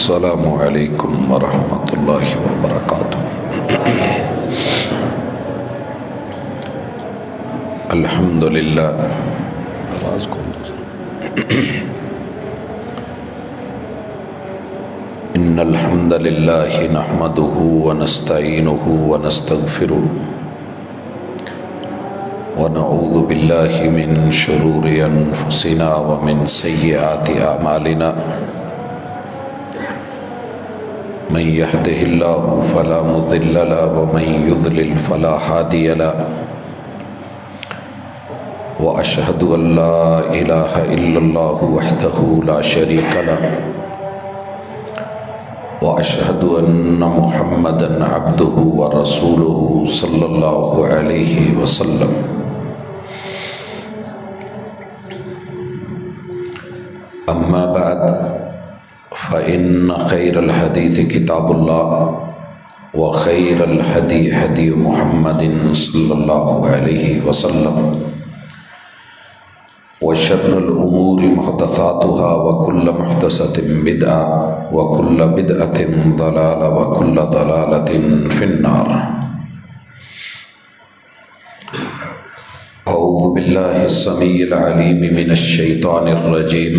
السلام علیکم ورحمۃ اللہ وبرکاتہ۔ الحمد للہ ان الحمد للہ نحمدہ ونستعینہ ونستغفرہ ونعوذ باللہ من شرور انفسنا ومن سیئات اعمالنا، من يهده الله فلا مضل له ومن يضلل فلا هادي له، وأشهد أن لا إله إلا الله وحده لا شريك له، وأشهد أن محمدًا عبده ورسوله صلى الله عليه وسلم۔ أما بعد فإن خير الحديث كتاب الله، وخير الهدي هدي محمد صلى الله عليه وسلم، وشر الأمور محدثاتها وكل محدثة بدعة وكل بدعة ضلالة وكل ضلالة في النار۔ أعوذ بالله السميع العليم من الشيطان الرجيم،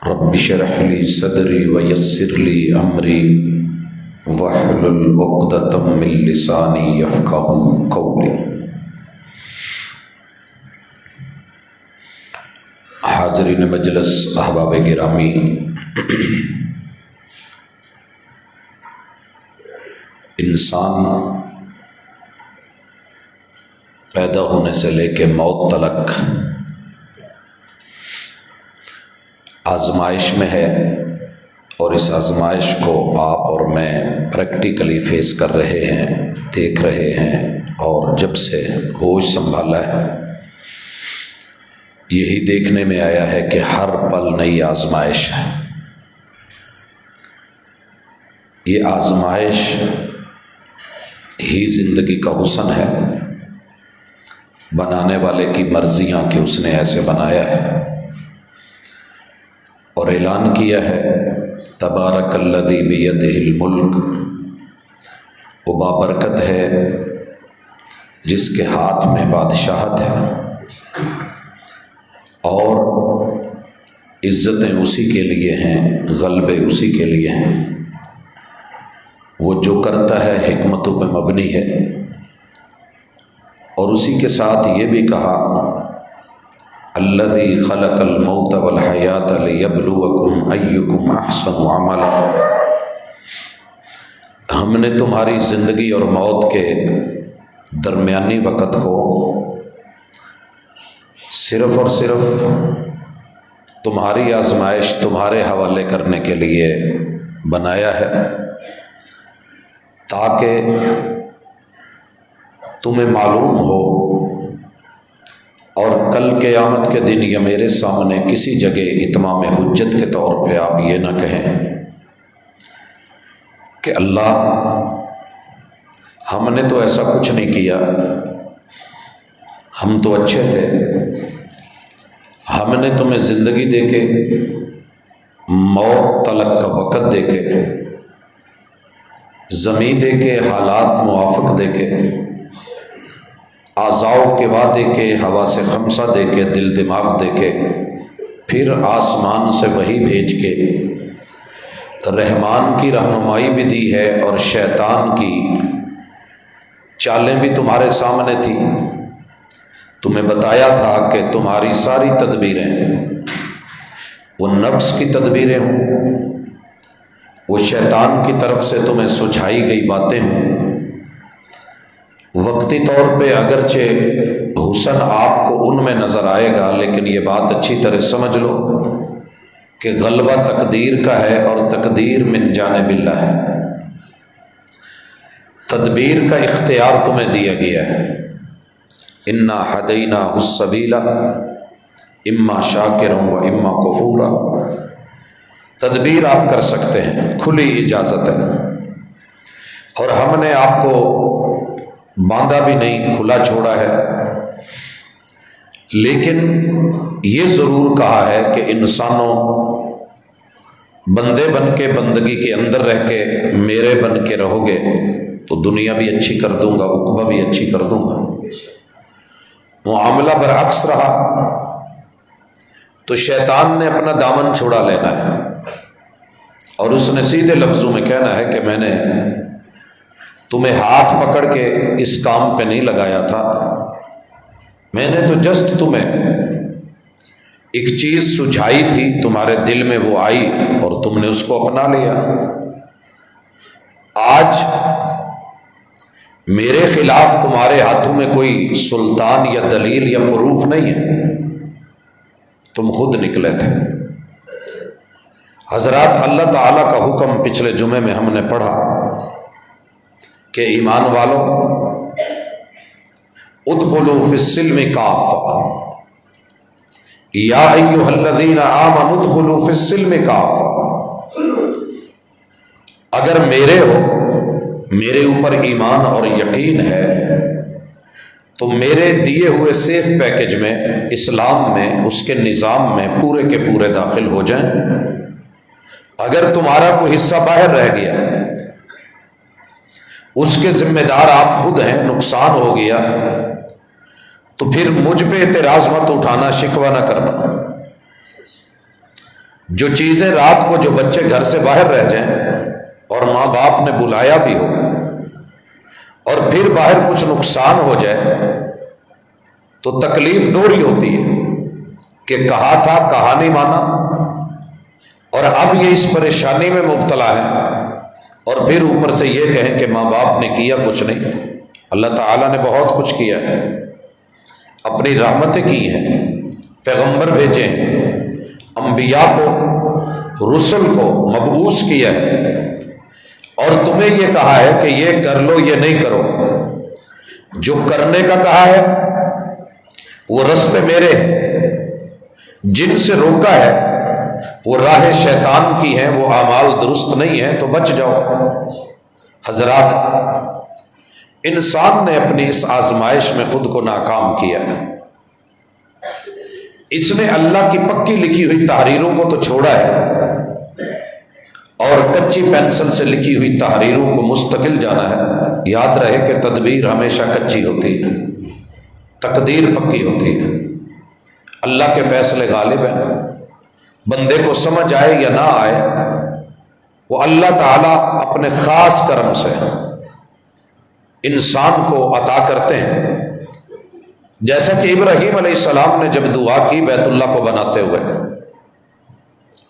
رب اشرح لي صدري ويسر لي أمري واحلل عقدة من لساني يفقهوا قولي۔ حاضرین مجلس، احباب گرامی، انسان پیدا ہونے سے لے کے موت تلک آزمائش میں ہے، اور اس آزمائش کو آپ اور میں پریکٹیکلی فیس کر رہے ہیں، دیکھ رہے ہیں، اور جب سے ہوش سنبھالا ہے یہی دیکھنے میں آیا ہے کہ ہر پل نئی آزمائش ہے۔ یہ آزمائش ہی زندگی کا حسن ہے، بنانے والے کی مرضیاں کہ اس نے ایسے بنایا ہے، اور اعلان کیا ہے تبارک الذی بیدہ الملک، وہ بابرکت ہے جس کے ہاتھ میں بادشاہت ہے، اور عزتیں اسی کے لیے ہیں، غلبے اسی کے لیے ہیں۔ وہ جو کرتا ہے حکمتوں پہ مبنی ہے، اور اسی کے ساتھ یہ بھی کہا الذی خلق الموت والحیات لیبلوکم ایکم احسن عملا، ہم نے تمہاری زندگی اور موت کے درمیانی وقت کو صرف اور صرف تمہاری آزمائش، تمہارے حوالے کرنے کے لیے بنایا ہے، تاکہ تمہیں معلوم ہو، اور کل قیامت کے دن یا میرے سامنے کسی جگہ اتمام حجت کے طور پہ آپ یہ نہ کہیں کہ اللہ ہم نے تو ایسا کچھ نہیں کیا، ہم تو اچھے تھے، ہم نے تمہیں زندگی دے کے، موت تلک کا وقت دے کے، زمین دے کے، حالات موافق دے کے، اعضاء کے وعدے کے، ہوا سے خمسہ دے کے، دل دماغ دے کے، پھر آسمان سے وحی بھیج کے، رحمان کی رہنمائی بھی دی ہے، اور شیطان کی چالیں بھی تمہارے سامنے تھی۔ تمہیں بتایا تھا کہ تمہاری ساری تدبیریں وہ نفس کی تدبیریں ہوں، وہ شیطان کی طرف سے تمہیں سجھائی گئی باتیں ہوں۔ وقتی طور پہ اگرچہ حسن آپ کو ان میں نظر آئے گا، لیکن یہ بات اچھی طرح سمجھ لو کہ غلبہ تقدیر کا ہے، اور تقدیر من جانب اللہ ہے۔ تدبیر کا اختیار تمہیں دیا گیا ہے۔ انا ہدیناہ السبیل اما شاکرا و اما کفورا، تدبیر آپ کر سکتے ہیں، کھلی اجازت ہے، اور ہم نے آپ کو باندھا بھی نہیں، کھلا چھوڑا ہے۔ لیکن یہ ضرور کہا ہے کہ انسانوں بندے بن کے بندگی کے اندر رہ کے میرے بن کے رہو گے تو دنیا بھی اچھی کر دوں گا، عقبہ بھی اچھی کر دوں گا۔ معاملہ برعکس رہا تو شیطان نے اپنا دامن چھڑا لینا ہے، اور اس نے سیدھے لفظوں میں کہنا ہے کہ میں نے تمہیں ہاتھ پکڑ کے اس کام پہ نہیں لگایا تھا، میں نے تو جسٹ تمہیں ایک چیز سجھائی تھی، تمہارے دل میں وہ آئی اور تم نے اس کو اپنا لیا۔ آج میرے خلاف تمہارے ہاتھوں میں کوئی سلطان یا دلیل یا پروف نہیں ہے، تم خود نکلے تھے۔ حضرات، اللہ تعالیٰ کا حکم پچھلے جمعے میں ہم نے پڑھا کہ ایمان والوں ادخلوا فی السلم کافہ، یا ایھا الذین آمنوا ادخلوا فی السلم کافہ۔ اگر میرے اوپر ایمان اور یقین ہے تو میرے دیے ہوئے سیف پیکج میں، اسلام میں، اس کے نظام میں پورے کے پورے داخل ہو جائیں۔ اگر تمہارا کوئی حصہ باہر رہ گیا، اس کے ذمہ دار آپ خود ہیں، نقصان ہو گیا تو پھر مجھ پہ اعتراض مت اٹھانا، شکوہ نہ کرنا۔ جو چیزیں رات کو جو بچے گھر سے باہر رہ جائیں اور ماں باپ نے بلایا بھی ہو اور پھر باہر کچھ نقصان ہو جائے تو تکلیف دوہری ہوتی ہے کہ کہا تھا، کہا نہیں مانا، اور اب یہ اس پریشانی میں مبتلا ہے، اور پھر اوپر سے یہ کہیں کہ ماں باپ نے کیا کچھ نہیں۔ اللہ تعالیٰ نے بہت کچھ کیا ہے، اپنی رحمتیں کی ہیں، پیغمبر بھیجے ہیں، انبیاء کو، رسل کو مبعوث کیا ہے، اور تمہیں یہ کہا ہے کہ یہ کر لو، یہ نہیں کرو۔ جو کرنے کا کہا ہے وہ رستے میرے ہیں، جن سے روکا ہے وہ راہ شیطان کی ہیں، وہ اعمال درست نہیں ہیں، تو بچ جاؤ۔ حضرات، انسان نے اپنی اس آزمائش میں خود کو ناکام کیا ہے۔ اس نے اللہ کی پکی لکھی ہوئی تحریروں کو تو چھوڑا ہے، اور کچی پینسل سے لکھی ہوئی تحریروں کو مستقل جانا ہے۔ یاد رہے کہ تدبیر ہمیشہ کچی ہوتی ہے، تقدیر پکی ہوتی ہے۔ اللہ کے فیصلے غالب ہیں، بندے کو سمجھ آئے یا نہ آئے، وہ اللہ تعالیٰ اپنے خاص کرم سے انسان کو عطا کرتے ہیں۔ جیسا کہ ابراہیم علیہ السلام نے جب دعا کی بیت اللہ کو بناتے ہوئے،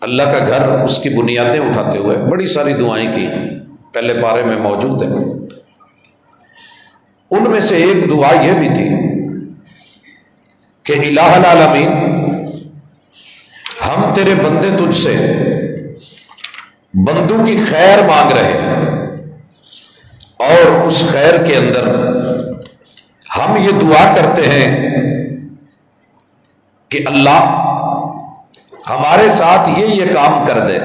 اللہ کا گھر، اس کی بنیادیں اٹھاتے ہوئے، بڑی ساری دعائیں کی، پہلے پارے میں موجود ہیں۔ ان میں سے ایک دعا یہ بھی تھی کہ الہ العالمین، ہم تیرے بندے تجھ سے بندوں کی خیر مانگ رہے ہیں، اور اس خیر کے اندر ہم یہ دعا کرتے ہیں کہ اللہ ہمارے ساتھ یہ کام کر دے۔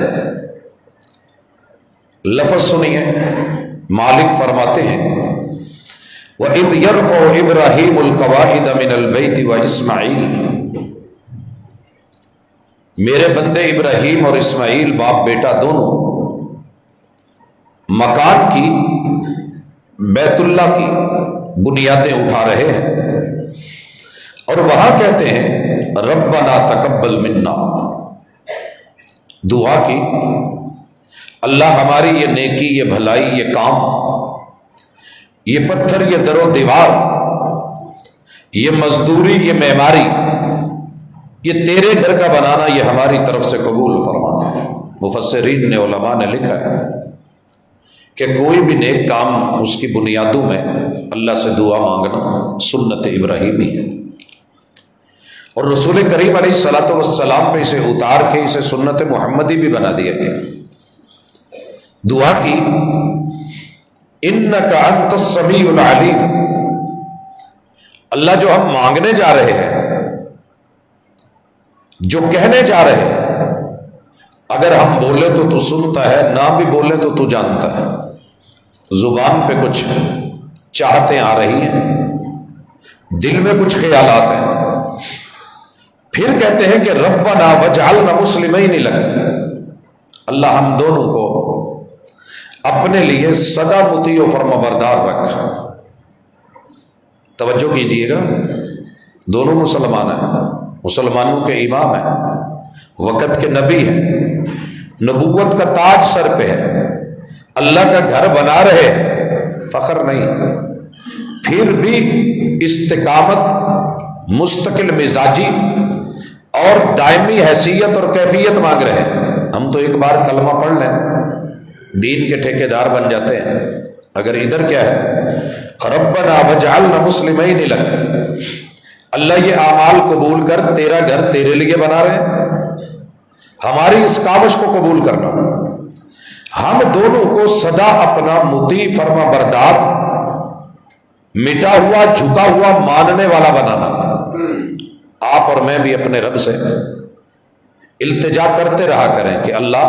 لفظ سنیے، مالک فرماتے ہیں وَإِذْ يَرْفَعُ إِبْرَاهِيمُ الْقَوَاعِدَ مِنَ الْبَيْتِ وَإِسْمَعِيلُ، میرے بندے ابراہیم اور اسماعیل باپ بیٹا دونوں مکان کی، بیت اللہ کی بنیادیں اٹھا رہے ہیں، اور وہاں کہتے ہیں ربنا تقبل منا، دعا کی اللہ ہماری یہ نیکی، یہ بھلائی، یہ کام، یہ پتھر، یہ در و دیوار، یہ مزدوری، یہ معماری، یہ تیرے گھر کا بنانا، یہ ہماری طرف سے قبول فرمانا۔ مفسرین نے، علماء نے لکھا ہے کہ کوئی بھی نیک کام، اس کی بنیادوں میں اللہ سے دعا مانگنا سنت ابراہیمی ہے، اور رسول کریم علیہ الصلوۃ والسلام پہ اسے اتار کے اسے سنت محمدی بھی بنا دیا گیا۔ دعا کی انک انت السمیع العلیم، اللہ جو ہم مانگنے جا رہے ہیں، جو کہنے جا رہے ہیں، اگر ہم بولے تو تو سنتا ہے، نہ بھی بولے تو تو جانتا ہے۔ زبان پہ کچھ چاہتیں آ رہی ہیں، دل میں کچھ خیالات ہیں، پھر کہتے ہیں کہ ربنا وجعلنا مسلمین لک، اللہ ہم دونوں کو اپنے لیے سدا مطیع و فرما بردار رکھ۔ توجہ کیجئے گا، دونوں مسلمان ہیں، مسلمانوں کے امام ہیں، وقت کے نبی ہیں، نبوت کا تاج سر پہ ہے، اللہ کا گھر بنا رہے ہیں، فخر نہیں، پھر بھی استقامت، مستقل مزاجی اور دائمی حیثیت اور کیفیت مانگ رہے ہیں۔ ہم تو ایک بار کلمہ پڑھ لیں دین کے ٹھیکیدار بن جاتے ہیں، اگر ادھر کیا ہے، ربنا وجعلنا مسلمین لک، اللہ یہ اعمال قبول کر، تیرا گھر تیرے لیے بنا رہے ہیں، ہماری اس کاوش کو قبول کرنا، ہم دونوں کو سدا اپنا مطیع فرما بردار، مٹا ہوا جھکا ہوا ماننے والا بنانا۔ آپ اور میں بھی اپنے رب سے التجا کرتے رہا کریں کہ اللہ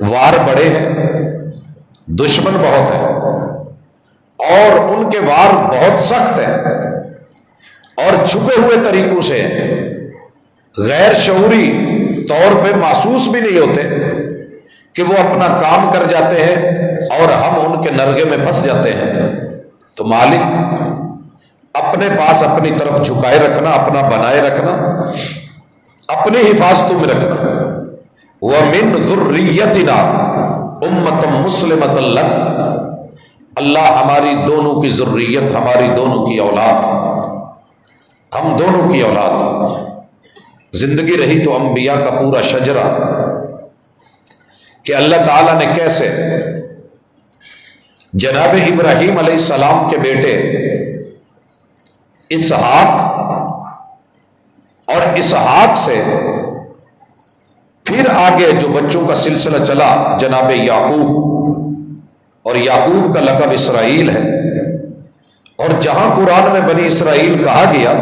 وار بڑے ہیں، دشمن بہت ہیں، اور ان کے وار بہت سخت ہیں اور چھپے ہوئے طریقوں سے ہیں، غیر شعوری طور پہ محسوس بھی نہیں ہوتے کہ وہ اپنا کام کر جاتے ہیں اور ہم ان کے نرغے میں پھنس جاتے ہیں۔ تو مالک اپنے پاس اپنی طرف جھکائے رکھنا، اپنا بنائے رکھنا، اپنی حفاظتوں میں رکھنا۔ وَمِن ذُرِّيَّتِنَا أُمَّةً مُسْلِمَةً لَكَ، اللہ ہماری دونوں کی ذریت، ہماری دونوں کی اولاد، ہم دونوں کی اولاد، زندگی رہی تو انبیاء کا پورا شجرہ کہ اللہ تعالیٰ نے کیسے جناب ابراہیم علیہ السلام کے بیٹے اسحاق اور اسحاق سے پھر آگے جو بچوں کا سلسلہ چلا جناب یعقوب، اور یعقوب کا لقب اسرائیل ہے، اور جہاں قرآن میں بنی اسرائیل کہا گیا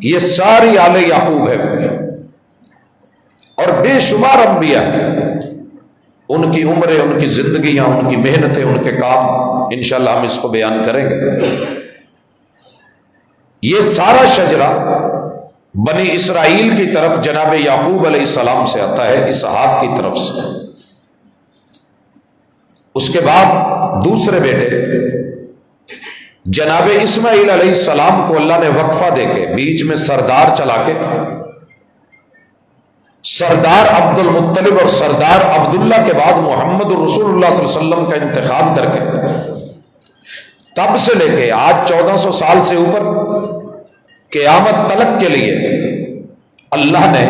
یہ ساری آل یعقوب ہے، اور بے شمار انبیاء ہیں، ان کی عمریں، ان کی زندگیاں، ان کی محنتیں، ان کے کام، انشاءاللہ ہم اس کو بیان کریں گے۔ یہ سارا شجرہ بنی اسرائیل کی طرف جناب یعقوب علیہ السلام سے آتا ہے، اسحاق کی طرف سے۔ اس کے بعد دوسرے بیٹے جناب اسماعیل علیہ السلام کو اللہ نے وقفہ دے کے بیچ میں سردار چلا کے، سردار عبد المطلب اور سردار عبداللہ کے بعد محمد رسول اللہ صلی اللہ علیہ وسلم کا انتخاب کر کے، تب سے لے کے آج 1400 سال سے اوپر قیامت تلک کے لیے اللہ نے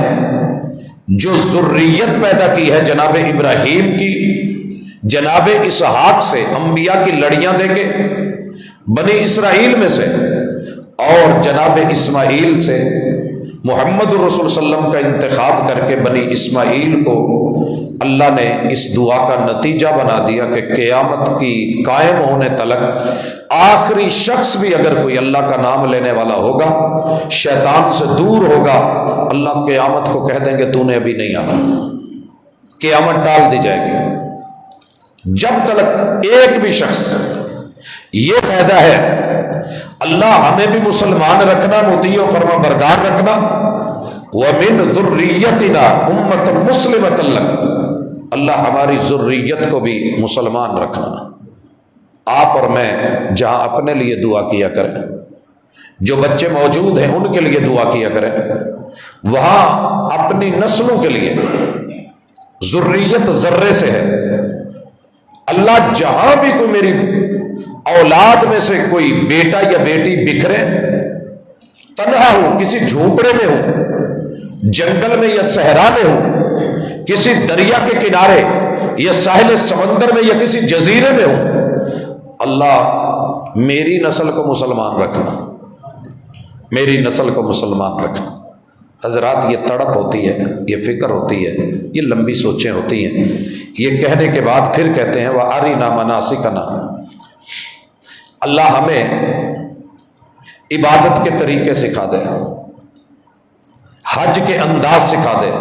جو ذریت پیدا کی ہے جناب ابراہیم کی، جناب اسحاق سے انبیاء کی لڑیاں دے کے بنی اسرائیل میں سے، اور جناب اسماعیل سے محمد رسول صلی اللہ علیہ وسلم کا انتخاب کر کے بنی اسماعیل کو اللہ نے اس دعا کا نتیجہ بنا دیا کہ قیامت کی قائم ہونے تلک آخری شخص بھی اگر کوئی اللہ کا نام لینے والا ہوگا، شیطان سے دور ہوگا، اللہ قیامت کو کہہ دیں گے تو نے ابھی نہیں آنا، قیامت ٹال دی جائے گی۔ جب تلک ایک بھی شخص، یہ فائدہ ہے اللہ ہمیں بھی مسلمان رکھنا، مطیع و فرما بردار رکھنا۔ وَمِن ذُرِّيَّتِنَا أُمَّةً مُسْلِمَةً لَكَ، اللہ ہماری ذریت کو بھی مسلمان رکھنا۔ آپ اور میں جہاں اپنے لیے دعا کیا کریں، جو بچے موجود ہیں ان کے لیے دعا کیا کریں، وہاں اپنی نسلوں کے لیے، ذریت ذرے سے ہے، اللہ جہاں بھی کوئی میری اولاد میں سے کوئی بیٹا یا بیٹی بکھرے، تنہا ہو، کسی جھونپڑے میں ہو، جنگل میں یا صحرا میں ہو، کسی دریا کے کنارے یا ساحل سمندر میں یا کسی جزیرے میں ہو، اللہ میری نسل کو مسلمان رکھنا، میری نسل کو مسلمان رکھنا۔ حضرات یہ تڑپ ہوتی ہے، یہ فکر ہوتی ہے، یہ لمبی سوچیں ہوتی ہیں، یہ کہنے کے بعد پھر کہتے ہیں وَأَرِنَا مَنَاسِكَنَا، اللہ ہمیں عبادت کے طریقے سکھا دے، حج کے انداز سکھا دے،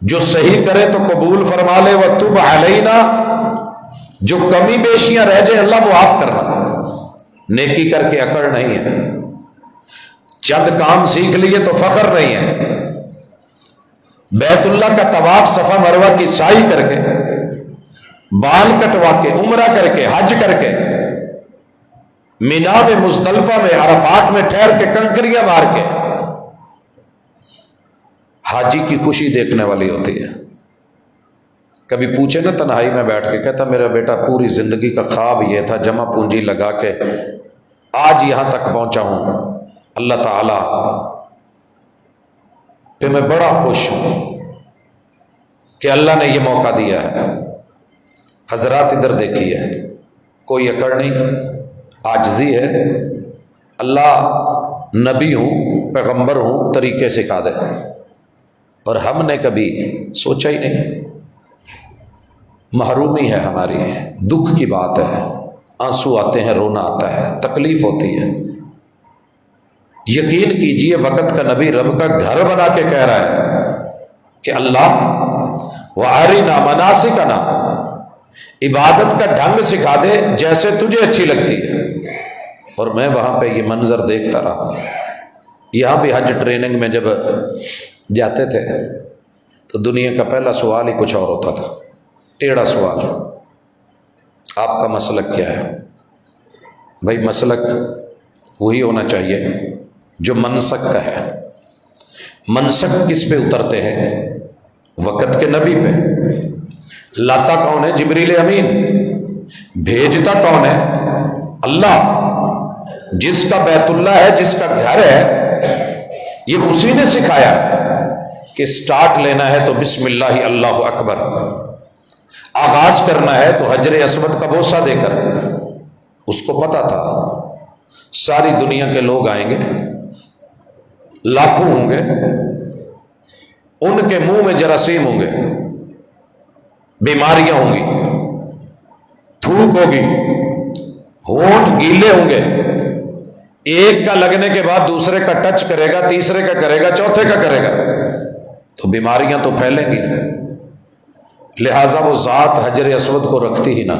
جو صحیح کرے تو قبول فرما لے، وَتُبْ عَلَيْنَا، جو کمی بیشیاں رہ جائیں اللہ معاف کرنا، نیکی کر کے اکڑ نہیں ہے، چند کام سیکھ لیے تو فخر نہیں ہے، بیت اللہ کا طواف صفا مروہ کی سعی کر کے، بال کٹوا کے، عمرہ کر کے، حج کر کے، مینا میں، مزدلفہ میں، عرفات میں ٹھہر کے کنکریاں مار کے، حاجی کی خوشی دیکھنے والی ہوتی ہے۔ کبھی پوچھے نا تنہائی میں بیٹھ کے، کہتا میرا بیٹا پوری زندگی کا خواب یہ تھا، جمع پونجی لگا کے آج یہاں تک پہنچا ہوں، اللہ تعالی پہ میں بڑا خوش ہوں کہ اللہ نے یہ موقع دیا ہے۔ حضرات ادھر دیکھیے، کوئی اکڑ نہیں، عاجزی ہے۔ اللہ نبی ہوں، پیغمبر ہوں، طریقے سکھا دے، اور ہم نے کبھی سوچا ہی نہیں۔ محرومی ہے ہماری، دکھ کی بات ہے، آنسو آتے ہیں، رونا آتا ہے، تکلیف ہوتی ہے۔ یقین کیجئے وقت کا نبی رب کا گھر بنا کے کہہ رہا ہے کہ اللہ وَأَرِنَا مَنَاسِكَنَا، عبادت کا ڈھنگ سکھا دے جیسے تجھے اچھی لگتی ہے۔ اور میں وہاں پہ یہ منظر دیکھتا رہا۔ یہاں بھی حج ٹریننگ میں جب جاتے تھے تو دنیا کا پہلا سوال ہی کچھ اور ہوتا تھا، ٹیڑھا سوال، آپ کا مسلک کیا ہے؟ بھائی مسلک وہی ہونا چاہیے جو منسک کا ہے۔ منسک کس پہ اترتے ہیں؟ وقت کے نبی پہ۔ لاتا کون ہے؟ جبریل امین۔ بھیجتا کون ہے؟ اللہ۔ جس کا بیت اللہ ہے، جس کا گھر ہے، یہ اسی نے سکھایا کہ سٹارٹ لینا ہے تو بسم اللہ اللہ اکبر، آغاز کرنا ہے تو حجر اسود کا بوسہ دے کر۔ اس کو پتا تھا ساری دنیا کے لوگ آئیں گے، لاکھوں ہوں گے، ان کے منہ میں جراثیم ہوں گے، بیماریاں ہوں گی، تھوک ہوگی، ہونٹ گیلے ہوں گے، ایک کا لگنے کے بعد دوسرے کا ٹچ کرے گا، تیسرے کا کرے گا، چوتھے کا کرے گا، تو بیماریاں تو پھیلیں گی۔ لہٰذا وہ ذات حجر اسود کو رکھتی ہی نہ،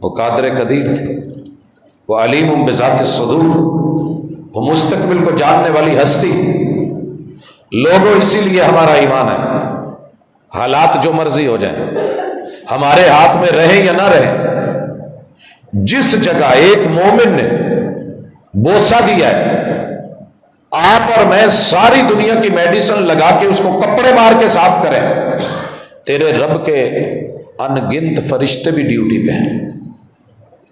وہ قادر قدیر تھی، وہ علیم بذات الصدور، وہ مستقبل کو جاننے والی ہستی۔ لوگوں اسی لیے ہمارا ایمان ہے، حالات جو مرضی ہو جائیں، ہمارے ہاتھ میں رہے یا نہ رہے، جس جگہ ایک مومن نے بوسہ دیا ہے، آپ اور میں ساری دنیا کی میڈیسن لگا کے اس کو کپڑے مار کے صاف کریں، تیرے رب کے ان گنت فرشتے بھی ڈیوٹی پہ ہیں۔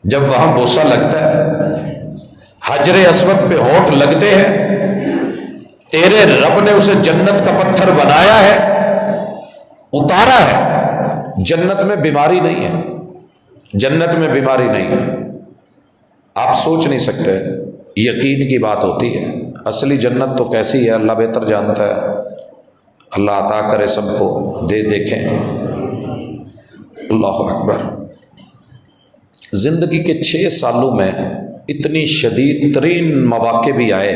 جب وہاں بوسہ لگتا ہے، حجر اسود پہ ہونٹ لگتے ہیں، تیرے رب نے اسے جنت کا پتھر بنایا ہے، اتارا ہے۔ جنت میں بیماری نہیں ہے، جنت میں بیماری نہیں ہے، آپ سوچ نہیں سکتے، یقین کی بات ہوتی ہے۔ اصلی جنت تو کیسی ہے اللہ بہتر جانتا ہے، اللہ عطا کرے سب کو، دے دیکھیں۔ اللہ اکبر۔ زندگی کے 6 سالوں میں اتنی شدید ترین مواقع بھی آئے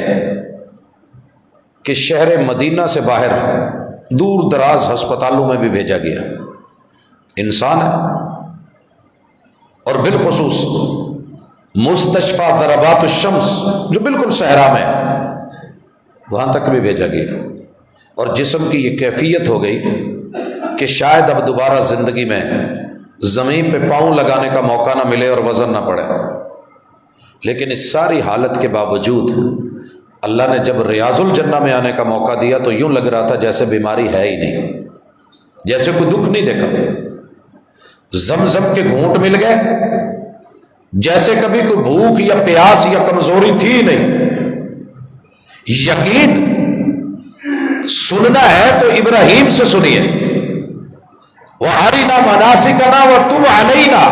کہ شہر مدینہ سے باہر دور دراز ہسپتالوں میں بھی بھیجا گیا، انسان ہے، اور بالخصوص مستشفیٰ ضربات الشمس جو بالکل صحرا میں ہے، وہاں تک بھی بھیجا گیا، اور جسم کی یہ کیفیت ہو گئی کہ شاید اب دوبارہ زندگی میں زمین پہ پاؤں لگانے کا موقع نہ ملے اور وزن نہ پڑے۔ لیکن اس ساری حالت کے باوجود اللہ نے جب ریاض الجنہ میں آنے کا موقع دیا تو یوں لگ رہا تھا جیسے بیماری ہے ہی نہیں، جیسے کوئی دکھ نہیں دیکھا۔ زمزم کے گھونٹ مل گئے، جیسے کبھی کوئی بھوک یا پیاس یا کمزوری تھی ہی نہیں۔ یقین سننا ہے تو ابراہیم سے سنیے، وَأَرِنَا مَنَاسِكَنَا وَتُبْ عَلَيْنَا،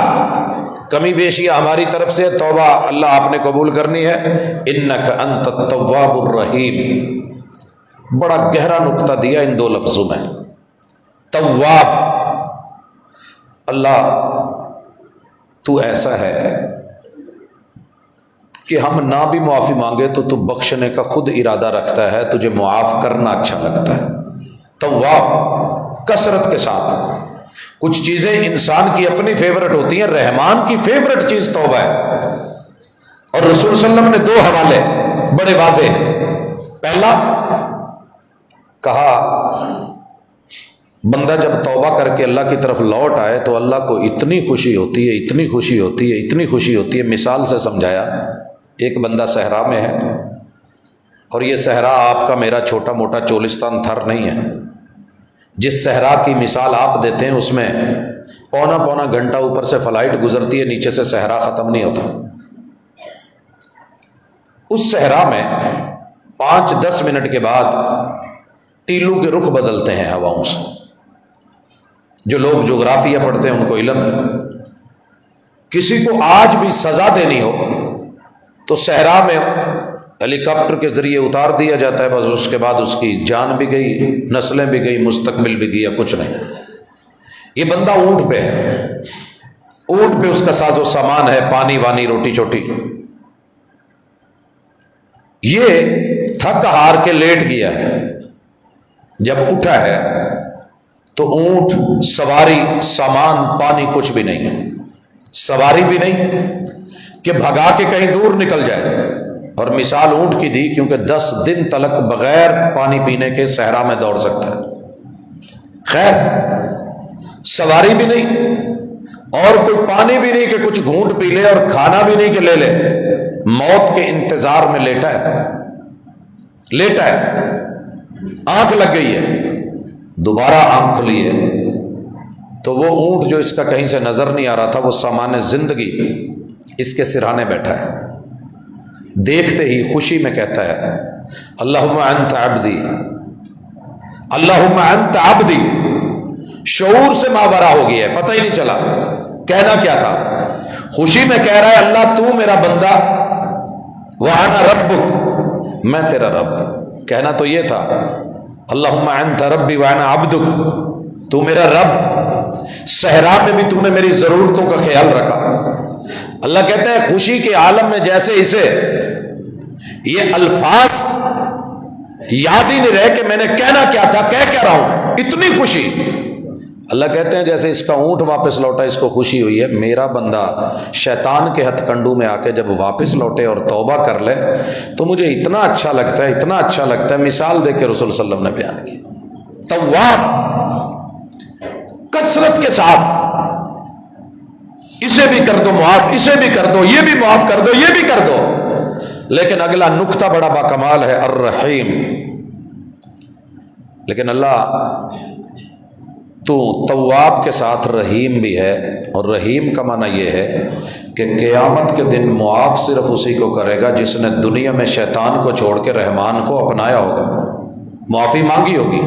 کمی بیشیاں ہماری طرف سے، توبہ اللہ آپ نے قبول کرنی ہے، اِنَّكَ أَنْتَ التَّوَّابُ الرَّحِيمُ۔ بڑا گہرا نقطہ دیا ان 2 لفظوں میں، تواب۔ اللہ تو ایسا ہے کہ ہم نہ بھی معافی مانگے تو بخشنے کا خود ارادہ رکھتا ہے، تجھے معاف کرنا اچھا لگتا ہے۔ تواب کثرت کے ساتھ۔ کچھ چیزیں انسان کی اپنی فیورٹ ہوتی ہیں، رحمان کی فیورٹ چیز توبہ ہے، اور رسول صلی اللہ علیہ وسلم نے 2 حوالے بڑے واضح ہیں۔ پہلا کہا بندہ جب توبہ کر کے اللہ کی طرف لوٹ آئے تو اللہ کو اتنی خوشی ہوتی ہے، اتنی خوشی ہوتی ہے، اتنی خوشی ہوتی ہے۔ مثال سے سمجھایا، ایک بندہ صحرا میں ہے، اور یہ صحرا آپ کا میرا چھوٹا موٹا چولستان تھر نہیں ہے۔ جس صحرا کی مثال آپ دیتے ہیں اس میں پونا گھنٹہ اوپر سے فلائٹ گزرتی ہے، نیچے سے صحرا ختم نہیں ہوتا۔ اس صحرا میں 5-10 منٹ کے بعد ٹیلو کے رخ بدلتے ہیں ہواؤں سے۔ جو لوگ جغرافیہ پڑھتے ہیں ان کو علم ہے، کسی کو آج بھی سزا دینی ہو تو صحرا میں ہیلی کاپٹر کے ذریعے اتار دیا جاتا ہے، بس اس کے بعد اس کی جان بھی گئی، نسلیں بھی گئی، مستقبل بھی گیا، کچھ نہیں۔ یہ بندہ اونٹ پہ ہے، اونٹ پہ اس کا ساز و سامان ہے، پانی وانی، روٹی چوٹی۔ یہ تھک ہار کے لیٹ گیا ہے، جب اٹھا ہے تو اونٹ، سواری، سامان، پانی کچھ بھی نہیں ہے، سواری بھی نہیں کہ بھگا کے کہیں دور نکل جائے۔ اور مثال اونٹ کی دی کیونکہ 10 دن تلک بغیر پانی پینے کے صحرا میں دوڑ سکتا ہے۔ خیر، سواری بھی نہیں اور کوئی پانی بھی نہیں کہ کچھ گھونٹ پی لے، اور کھانا بھی نہیں کہ لے لے، موت کے انتظار میں لیٹا ہے۔ آنکھ لگ گئی ہے، دوبارہ آنکھ کھلی ہے تو وہ اونٹ جو اس کا کہیں سے نظر نہیں آ رہا تھا، وہ سامان زندگی اس کے سرہانے بیٹھا ہے۔ دیکھتے ہی خوشی میں کہتا ہے، اللہم انت عبدی، اللہم انت عبدی۔ شعور سے ماورا ہو گیا ہے، پتہ ہی نہیں چلا کہنا کیا تھا۔ خوشی میں کہہ رہا ہے، اللہ تو میرا بندہ، وانا ربک، میں تیرا رب۔ کہنا تو یہ تھا، اللہم انت ربی وانا عبدک، تو میرا رب، صحرا میں بھی تو نے میری ضرورتوں کا خیال رکھا۔ اللہ کہتا ہے خوشی کے عالم میں جیسے اسے یہ الفاظ یاد ہی نہیں رہے کہ میں نے کہنا کیا تھا، کہہ کیا رہا ہوں، اتنی خوشی۔ اللہ کہتے ہیں جیسے اس کا اونٹ واپس لوٹا، اس کو خوشی ہوئی ہے، میرا بندہ شیطان کے ہتھ کنڈو میں آ کے جب واپس لوٹے اور توبہ کر لے تو مجھے اتنا اچھا لگتا ہے، اتنا اچھا لگتا ہے۔ مثال دے کے رسول صلی اللہ علیہ وسلم نے بیان کی، تواب، کثرت کے ساتھ اسے بھی کر دو معاف، اسے بھی کر دو، یہ بھی معاف کر دو، یہ بھی کر دو۔ لیکن اگلا نکتہ بڑا باکمال ہے، الرحیم۔ لیکن اللہ تو تواب کے ساتھ رحیم بھی ہے، اور رحیم کا معنی یہ ہے کہ قیامت کے دن معاف صرف اسی کو کرے گا جس نے دنیا میں شیطان کو چھوڑ کے رحمان کو اپنایا ہوگا، معافی مانگی ہوگی،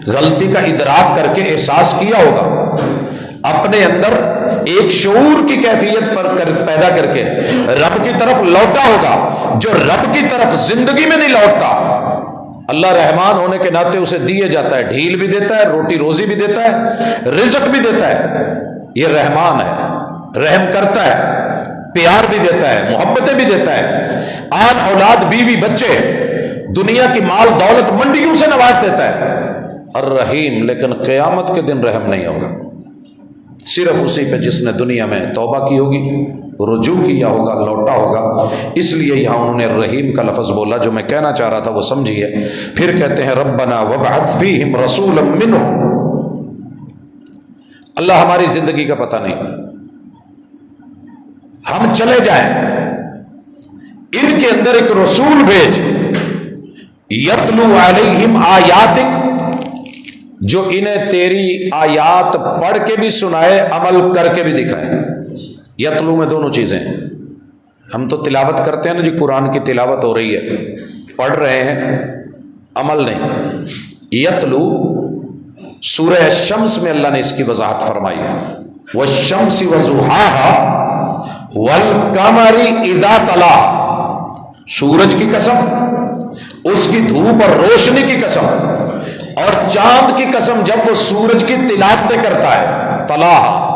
غلطی کا ادراک کر کے احساس کیا ہوگا، اپنے اندر ایک شعور کی کیفیت پر پیدا کر کے رب کی طرف لوٹا ہوگا۔ جو رب کی طرف زندگی میں نہیں لوٹتا، اللہ رحمان ہونے کے ناطے اسے دیے جاتا ہے، ڈھیل بھی دیتا ہے، روٹی روزی بھی دیتا ہے، رزق بھی دیتا ہے۔ یہ رحمان ہے، رحم کرتا ہے، پیار بھی دیتا ہے، محبتیں بھی دیتا ہے، آل اولاد، بیوی، بچے، دنیا کی مال دولت منڈیوں سے نواز دیتا ہے، الرحیم۔ لیکن قیامت کے دن رحم نہیں ہوگا، صرف اسی پہ جس نے دنیا میں توبہ کی ہوگی، رجوع کیا ہوگا، لوٹا ہوگا۔ اس لیے یہاں انہوں نے رحیم کا لفظ بولا۔ جو میں کہنا چاہ رہا تھا وہ سمجھیے۔ پھر کہتے ہیں ربنا وابعث فیہم رسولا منہم۔ اللہ ہماری زندگی کا پتہ نہیں، ہم چلے جائیں، ان کے اندر ایک رسول بھیج، یتلو علیہم آیاتک، جو انہیں تیری آیات پڑھ کے بھی سنائے، عمل کر کے بھی دکھائے۔ یتلو میں دونوں چیزیں، ہم تو تلاوت کرتے ہیں نا جی، قرآن کی تلاوت ہو رہی ہے، پڑھ رہے ہیں، عمل نہیں۔ یتلو سورہ شمس میں اللہ نے اس کی وضاحت فرمائی ہے، والشمس وضحاها والقمر اذا تلاها، سورج کی قسم، اس کی دھوپ اور روشنی کی قسم، اور چاند کی قسم جب وہ سورج کی تلاوتیں کرتا ہے، تلاها،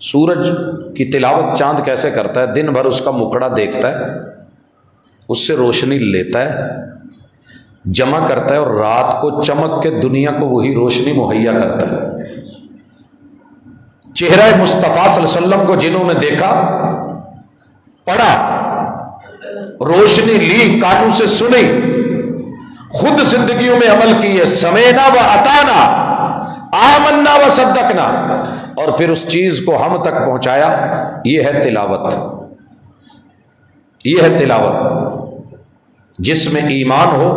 سورج کی تلاوت چاند کیسے کرتا ہے؟ دن بھر اس کا مکڑا دیکھتا ہے، اس سے روشنی لیتا ہے، جمع کرتا ہے، اور رات کو چمک کے دنیا کو وہی روشنی مہیا کرتا ہے۔ چہرہ مصطفیٰ صلی اللہ علیہ وسلم کو جنہوں نے دیکھا، پڑھا، روشنی لی، کانوں سے سنی، خود زندگیوں میں عمل کیے، سمینا و اطانا، آمنا و صدقنا، اور پھر اس چیز کو ہم تک پہنچایا. یہ ہے تلاوت، یہ ہے تلاوت جس میں ایمان ہو،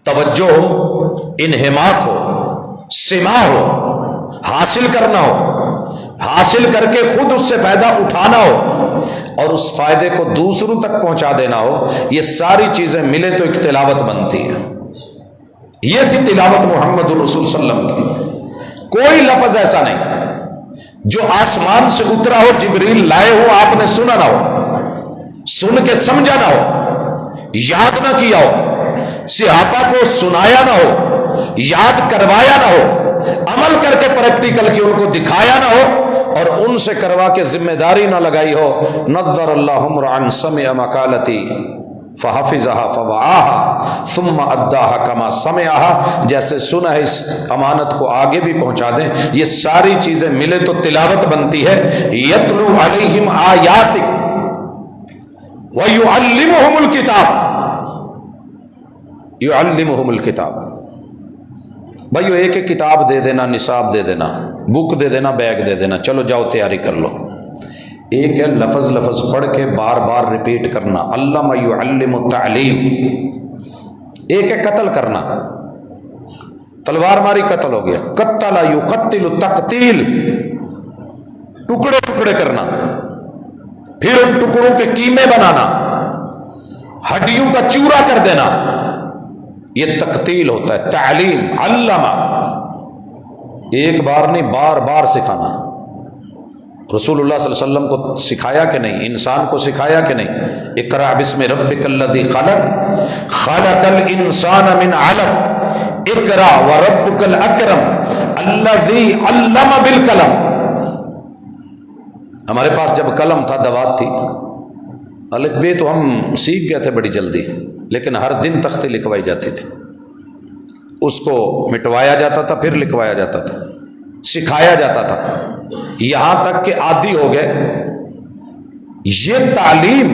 توجہ ہو، انہماک ہو، سماع ہو، حاصل کرنا ہو، حاصل کر کے خود اس سے فائدہ اٹھانا ہو اور اس فائدے کو دوسروں تک پہنچا دینا ہو. یہ ساری چیزیں ملے تو ایک تلاوت بنتی ہے. یہ تھی تلاوت محمد الرسول صلی اللہ علیہ وسلم کی. کوئی لفظ ایسا نہیں جو آسمان سے اترا ہو، جبریل لائے ہو، آپ نے سنا نہ ہو، سن کے سمجھا نہ ہو، یاد نہ کیا ہو، صحابہ کو سنایا نہ ہو، یاد کروایا نہ ہو، عمل کر کے پریکٹیکل کی ان کو دکھایا نہ ہو اور ان سے کروا کے ذمہ داری نہ لگائی ہو. نظر اللہ امرأ سمع مقالتی فحفظها فوعاها ثم اداها كما سمعها. جیسے سنا ہے اس امانت کو آگے بھی پہنچا دیں. یہ ساری چیزیں ملے تو تلاوت بنتی ہے. یتلو علیہم آیاتک ویعلمہم الکتاب، یعلمہم الکتاب. بھائیو ایک ایک کتاب دے دینا، نصاب دے دینا، بک دے دینا، بیگ دے دینا، چلو جاؤ تیاری کر لو. ایک ہے لفظ لفظ پڑھ کے بار بار ریپیٹ کرنا، علم یعلم التعلیم. ایک ہے قتل کرنا، تلوار ماری قتل ہو گیا، قتل یقتل تقتیل، ٹکڑے ٹکڑے کرنا، پھر ان ٹکڑوں کے قیمے بنانا، ہڈیوں کا چورا کر دینا، یہ تقتیل ہوتا ہے. تعلیم، علامہ، ایک بار نہیں بار بار سکھانا. رسول اللہ صلی اللہ علیہ وسلم کو سکھایا کہ نہیں؟ انسان کو سکھایا کہ نہیں؟ اقرأ بسم ربک الذی خلق خلق الانسان من علق اقرأ وربک الاکرم الذی علم بالقلم. ہمارے پاس جب قلم تھا، دوات تھی، الف بے تو ہم سیکھ گئے تھے بڑی جلدی، لیکن ہر دن تختی لکھوائی جاتی تھی، اس کو مٹوایا جاتا تھا، پھر لکھوایا جاتا تھا، سکھایا جاتا تھا، یہاں تک کہ عادی ہو گئے. یہ تعلیم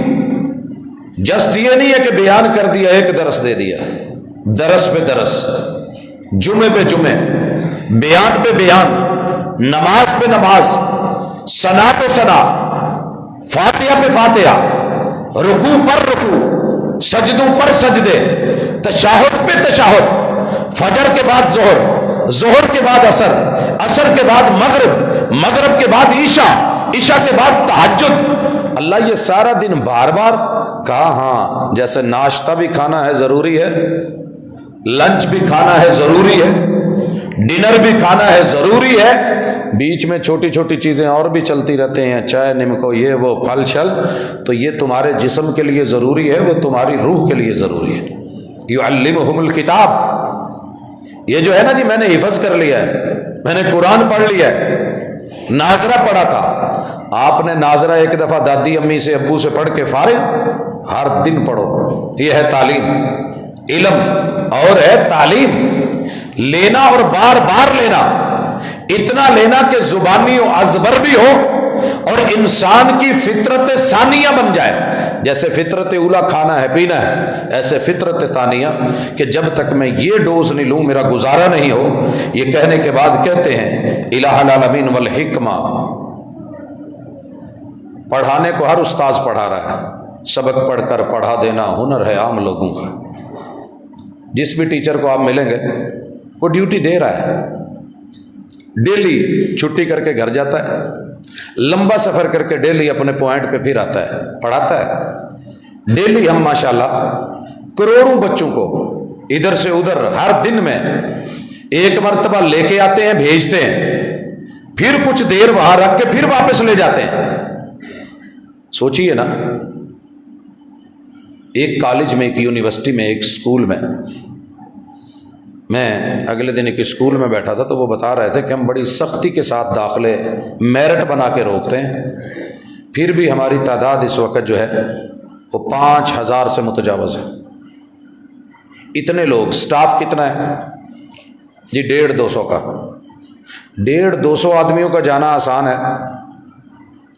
جسٹ یہ نہیں ہے کہ بیان کر دیا، ایک درس دے دیا، درس پہ درس، جمعے پہ جمعے، بیان پہ بیان، نماز پہ نماز، ثنا پہ ثنا، فاتحہ پہ فاتحہ، رکوع پر رکوع، سجدوں پر سجدے، تشہد پہ تشہد، فجر کے بعد ظہر، ظہر کے بعد عصر، عصر کے بعد مغرب، مغرب کے بعد عشاء، عشاء کے بعد تہجد. اللہ یہ سارا دن بار بار کہا. ہاں جیسے ناشتہ بھی کھانا ہے ضروری ہے، لنچ بھی کھانا ہے ضروری ہے، ڈنر بھی کھانا ہے ضروری ہے، بیچ میں چھوٹی چھوٹی چیزیں اور بھی چلتی رہتے ہیں، چائے نمکو، یہ وہ پھل چھل، تو یہ تمہارے جسم کے لیے ضروری ہے، وہ تمہاری روح کے لیے ضروری ہے. یعلمہم الکتاب. یہ جو ہے نا جی میں نے حفظ کر لیا ہے، میں نے قرآن پڑھ لیا ہے، ناظرہ پڑھا تھا، آپ نے ناظرہ ایک دفعہ دادی امی سے ابو سے پڑھ کے فارغ، ہر دن پڑھو. یہ ہے تعلیم. علم اور ہے تعلیم، لینا اور بار بار لینا، اتنا لینا کہ زبانی و ازبر بھی ہو اور انسان کی فطرت ثانیہ بن جائے. جیسے فطرت اولا کھانا ہے پینا ہے، ایسے فطرت ثانیہ کہ جب تک میں یہ ڈوز نہیں لوں میرا گزارا نہیں ہو. یہ کہنے کے بعد کہتے ہیں الہ العالمین والحکمہ. پڑھانے کو ہر استاذ پڑھا رہا ہے، سبق پڑھ کر پڑھا دینا ہنر ہے عام لوگوں کا. جس بھی ٹیچر کو آپ ملیں گے وہ ڈیوٹی دے رہا ہے، ڈیلی چھٹی کر کے گھر جاتا ہے، لمبا سفر کر کے ڈیلی اپنے پوائنٹ پہ پھر آتا ہے، پڑھاتا ہے. ڈیلی ہم ماشاءاللہ کروڑوں بچوں کو ادھر سے ادھر ہر دن میں ایک مرتبہ لے کے آتے ہیں، بھیجتے ہیں، پھر کچھ دیر وہاں رکھ کے پھر واپس لے جاتے ہیں. سوچئے نا، ایک کالج میں، ایک یونیورسٹی میں، ایک اسکول میں اگلے دن ایک اسکول میں بیٹھا تھا تو وہ بتا رہے تھے کہ ہم بڑی سختی کے ساتھ داخلے میرٹ بنا کے روکتے ہیں، پھر بھی ہماری تعداد اس وقت جو ہے وہ 5000 سے متجاوز ہے. اتنے لوگ، سٹاف کتنا ہے جی؟ 150-200 کا. 150-200 آدمیوں کا جانا آسان ہے،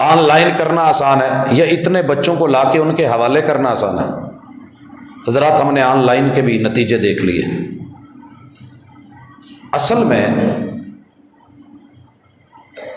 آن لائن کرنا آسان ہے، یا اتنے بچوں کو لا کے ان کے حوالے کرنا آسان ہے؟ حضرات ہم نے آن لائن کے بھی نتیجے دیکھ لیے. اصل میں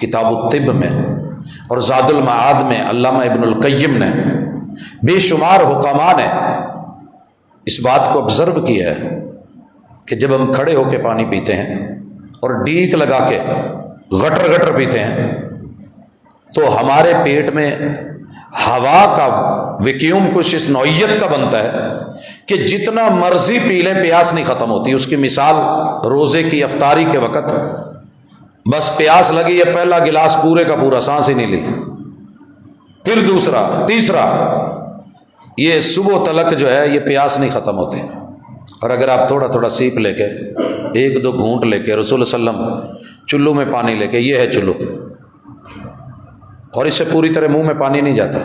کتاب الطب میں اور زاد المعاد میں علامہ ابن القیم نے بے شمار حکماء نے اس بات کو آبزرو کیا ہے کہ جب ہم کھڑے ہو کے پانی پیتے ہیں اور ڈیک لگا کے گٹر گٹر پیتے ہیں تو ہمارے پیٹ میں ہوا کا ویکیوم کچھ اس نوعیت کا بنتا ہے کہ جتنا مرضی پی لیں پیاس نہیں ختم ہوتی۔ اس کی مثال روزے کی افطاری کے وقت بس پیاس لگی ہے، پہلا گلاس پورے کا پورا، سانس ہی نہیں لی، پھر دوسرا تیسرا، یہ صبح تلک جو ہے یہ پیاس نہیں ختم ہوتی۔ اور اگر آپ تھوڑا تھوڑا سیپ لے کے ایک دو گھونٹ لے کے رسول صلی اللہ علیہ وسلم چلو میں پانی لے کے، یہ ہے چلو، اور اس سے پوری طرح منہ میں پانی نہیں جاتا،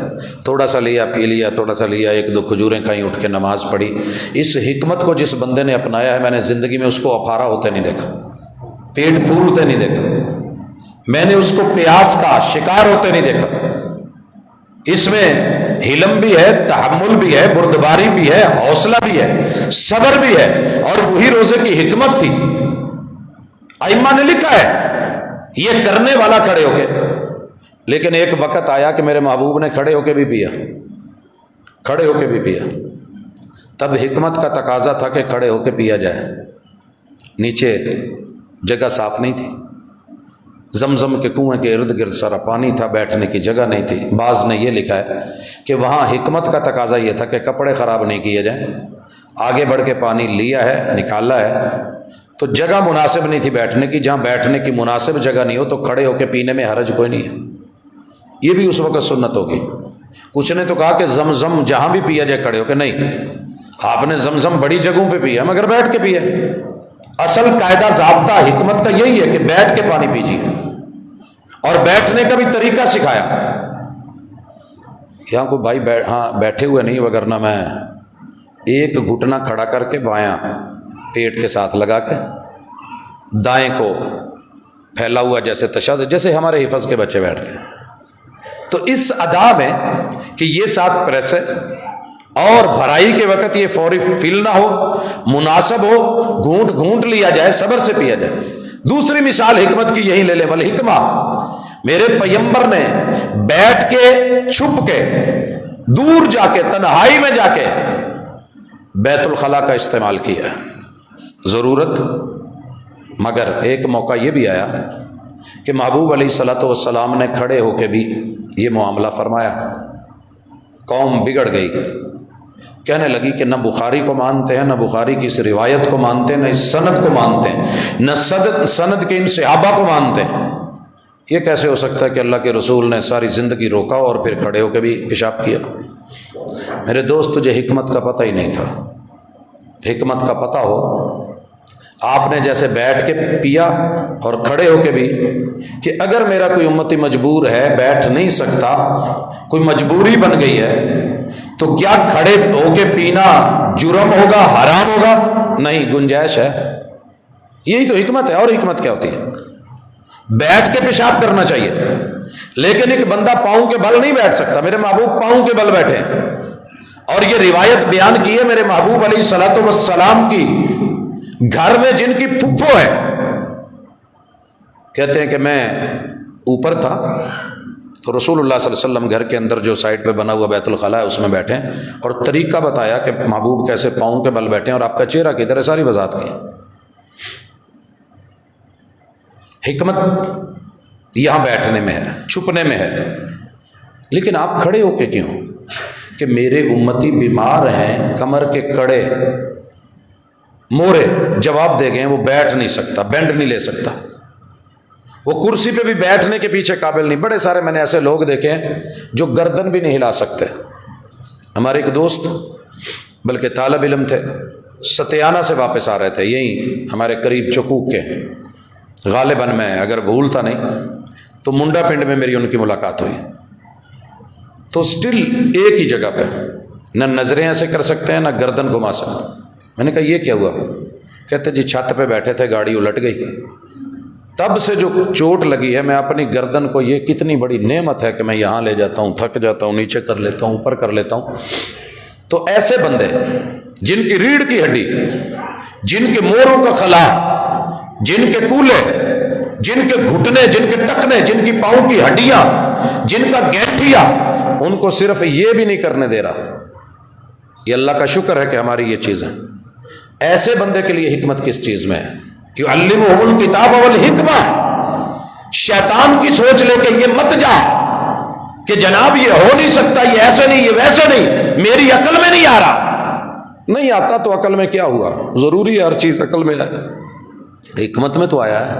تھوڑا سا لیا پی لیا، تھوڑا سا لیا، ایک دو کھجوریں کھائیں، اٹھ کے نماز پڑھی۔ اس حکمت کو جس بندے نے اپنایا ہے میں نے زندگی میں اس کو افارا ہوتے نہیں دیکھا، پیٹ پھولتے نہیں دیکھا، میں نے اس کو پیاس کا شکار ہوتے نہیں دیکھا۔ اس میں حلم بھی ہے، تحمل بھی ہے، بردباری بھی ہے، حوصلہ بھی ہے، صبر بھی ہے، اور وہی روزے کی حکمت تھی۔ ائمہ نے لکھا ہے یہ کرنے والا کھڑے ہو کے، لیکن ایک وقت آیا کہ میرے محبوب نے کھڑے ہو کے بھی پیا، کھڑے ہو کے بھی پیا۔ تب حکمت کا تقاضا تھا کہ کھڑے ہو کے پیا جائے، نیچے جگہ صاف نہیں تھی، زمزم کے کنویں کے ارد گرد سارا پانی تھا، بیٹھنے کی جگہ نہیں تھی۔ بعض نے یہ لکھا ہے کہ وہاں حکمت کا تقاضا یہ تھا کہ کپڑے خراب نہیں کیے جائیں، آگے بڑھ کے پانی لیا ہے، نکالا ہے، تو جگہ مناسب نہیں تھی بیٹھنے کی، جہاں بیٹھنے کی مناسب جگہ نہیں ہو تو کھڑے ہو کے پینے میں حرج کوئی نہیں ہے۔ یہ بھی اس وقت سنت ہوگی۔ کچھ نے تو کہا کہ زمزم جہاں بھی پیا جائے کھڑے ہو کے، نہیں، آپ نے زمزم بڑی جگہوں پہ پیا مگر بیٹھ کے پیا۔ اصل قاعدہ ضابطہ حکمت کا یہی ہے کہ بیٹھ کے پانی پیجیے، اور بیٹھنے کا بھی طریقہ سکھایا۔ یہاں کوئی بھائی بیٹھے ہوئے نہیں، وگرنہ میں ایک گھٹنا کھڑا کر کے بایاں پیٹ کے ساتھ لگا کے دائیں کو پھیلا ہوا جیسے تشہد، جیسے ہمارے حفظ کے بچے بیٹھتے ہیں۔ تو اس ادا میں کہ یہ ساتھ پریس ہے اور بھرائی کے وقت یہ فوری فیل نہ ہو، مناسب ہو، گھونٹ گھونٹ لیا جائے، صبر سے پیا جائے۔ دوسری مثال حکمت کی یہی لے لیں، والحکمہ، میرے پیغمبر نے بیٹھ کے، چھپ کے، دور جا کے، تنہائی میں جا کے بیت الخلاء کا استعمال کیا ہے، ضرورت۔ مگر ایک موقع یہ بھی آیا کہ محبوب علیہ الصلوۃ والسلام نے کھڑے ہو کے بھی یہ معاملہ فرمایا۔ قوم بگڑ گئی، کہنے لگی کہ نہ بخاری کو مانتے ہیں، نہ بخاری کی اس روایت کو مانتے ہیں، نہ اس سند کو مانتے ہیں، نہ سند کے ان صحابہ کو مانتے ہیں۔ یہ کیسے ہو سکتا ہے کہ اللہ کے رسول نے ساری زندگی روکا اور پھر کھڑے ہو کے بھی پیشاب کیا؟ میرے دوست، تجھے حکمت کا پتہ ہی نہیں تھا۔ حکمت کا پتہ ہو، آپ نے جیسے بیٹھ کے پیا اور کھڑے ہو کے بھی، کہ اگر میرا کوئی امتی مجبور ہے، بیٹھ نہیں سکتا، کوئی مجبوری بن گئی ہے، تو کیا کھڑے ہو کے پینا جرم ہوگا، حرام ہوگا؟ نہیں، گنجائش ہے۔ یہی تو حکمت ہے۔ اور حکمت کیا ہوتی ہے؟ بیٹھ کے پیشاب کرنا چاہیے، لیکن ایک بندہ پاؤں کے بل نہیں بیٹھ سکتا۔ میرے محبوب پاؤں کے بل بیٹھے ہیں، اور یہ روایت بیان کی ہے میرے محبوب علیہ الصلوۃ والسلام کی، گھر میں جن کی پھپھو ہے، کہتے ہیں کہ میں اوپر تھا تو رسول اللہ صلی اللہ علیہ وسلم گھر کے اندر جو سائڈ پہ بنا ہوا بیت الخلاء ہے اس میں بیٹھے، اور طریقہ بتایا کہ محبوب کیسے پاؤں کے بل بیٹھے ہیں اور آپ کا چہرہ کدھر ہے، ساری وضاحت کی۔ حکمت یہاں بیٹھنے میں ہے، چھپنے میں ہے، لیکن آپ کھڑے ہو کے کیوں؟ کہ میرے امتی بیمار ہیں، کمر کے کڑے مورے جواب دے گئے، وہ بیٹھ نہیں سکتا، بینڈ نہیں لے سکتا، وہ کرسی پہ بھی بیٹھنے کے پیچھے قابل نہیں۔ بڑے سارے میں نے ایسے لوگ دیکھے ہیں جو گردن بھی نہیں ہلا سکتے۔ ہمارے ایک دوست بلکہ طالب علم تھے، ستیانہ سے واپس آ رہے تھے، یہیں ہمارے قریب چکوک کے، غالباً میں اگر بھولتا نہیں تو منڈا پنڈ میں میری ان کی ملاقات ہوئی، تو سٹل ایک ہی جگہ پہ، نہ نظریں ایسے کر سکتے ہیں نہ گردن گھما سکتے۔ میں نے کہا یہ کیا ہوا؟ کہتے جی چھت پہ بیٹھے تھے، گاڑی الٹ گئی، تب سے جو چوٹ لگی ہے، میں اپنی گردن کو، یہ کتنی بڑی نعمت ہے کہ میں یہاں لے جاتا ہوں، تھک جاتا ہوں، نیچے کر لیتا ہوں، اوپر کر لیتا ہوں۔ تو ایسے بندے جن کی ریڑھ کی ہڈی، جن کے موروں کا خلا، جن کے کولے، جن کے گھٹنے، جن کے ٹخنے، جن کی پاؤں کی ہڈیاں، جن کا گینٹھیا، ان کو صرف یہ بھی نہیں کرنے دے رہا۔ یہ اللہ کا شکر ہے کہ ہماری یہ چیزیں، ایسے بندے کے لیے حکمت کس چیز میں ہے؟ یعلمہم الکتاب والحکمہ۔ شیطان کی سوچ لے کے یہ مت جا کہ جناب یہ ہو نہیں سکتا، یہ ایسے نہیں، یہ ویسے نہیں، میری عقل میں نہیں آ رہا۔ نہیں آتا تو عقل میں کیا ہوا؟ ضروری ہے ہر چیز عقل میں آئے، حکمت میں تو آیا ہے۔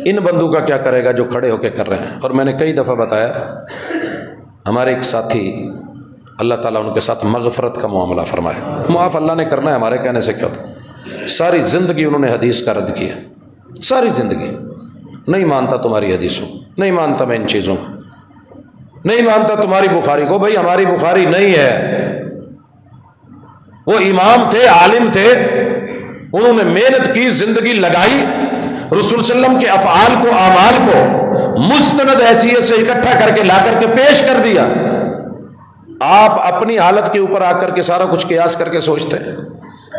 ان بندوں کا کیا کرے گا جو کھڑے ہو کے کر رہے ہیں؟ اور میں نے کئی دفعہ بتایا، ہمارے ایک ساتھی، اللہ تعالیٰ ان کے ساتھ مغفرت کا معاملہ فرمائے، معاف اللہ نے کرنا ہے، ہمارے کہنے سے کیا ہوتا؟ ساری زندگی انہوں نے حدیث کا رد کیا، ساری زندگی۔ نہیں مانتا تمہاری حدیثوں، نہیں مانتا میں ان چیزوں کو، نہیں مانتا تمہاری بخاری کو۔ بھائی ہماری بخاری نہیں ہے، وہ امام تھے، عالم تھے، انہوں نے محنت کی، زندگی لگائی، رسول صلی اللہ علیہ وسلم کے افعال کو، اعمال کو مستند حیثیت سے اکٹھا کر کے لا کر کے پیش کر دیا۔ آپ اپنی حالت کے اوپر آ کر کے سارا کچھ قیاس کر کے سوچتے ہیں۔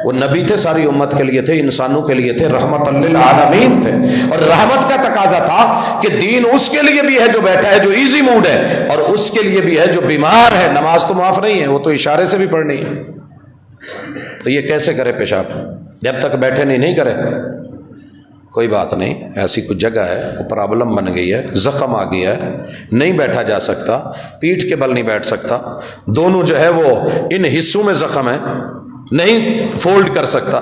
وہ نبی تھے، ساری امت کے لیے تھے، انسانوں کے لیے تھے، رحمت للعالمین تھے، اور رحمت کا تقاضا تھا کہ دین اس کے لیے بھی ہے جو بیٹھا ہے، جو ایزی موڈ ہے، اور اس کے لیے بھی ہے جو بیمار ہے۔ نماز تو معاف نہیں ہے، وہ تو اشارے سے بھی پڑھنی ہے۔ تو یہ کیسے کرے پیشاب؟ جب تک بیٹھے نہیں کرے۔ کوئی بات نہیں، ایسی کوئی جگہ ہے، کوئی پرابلم بن گئی ہے، زخم آ گیا ہے، نہیں بیٹھا جا سکتا، پیٹھ کے بل نہیں بیٹھ سکتا، دونوں جو ہے وہ ان حصوں میں زخم ہے، نہیں فولڈ کر سکتا،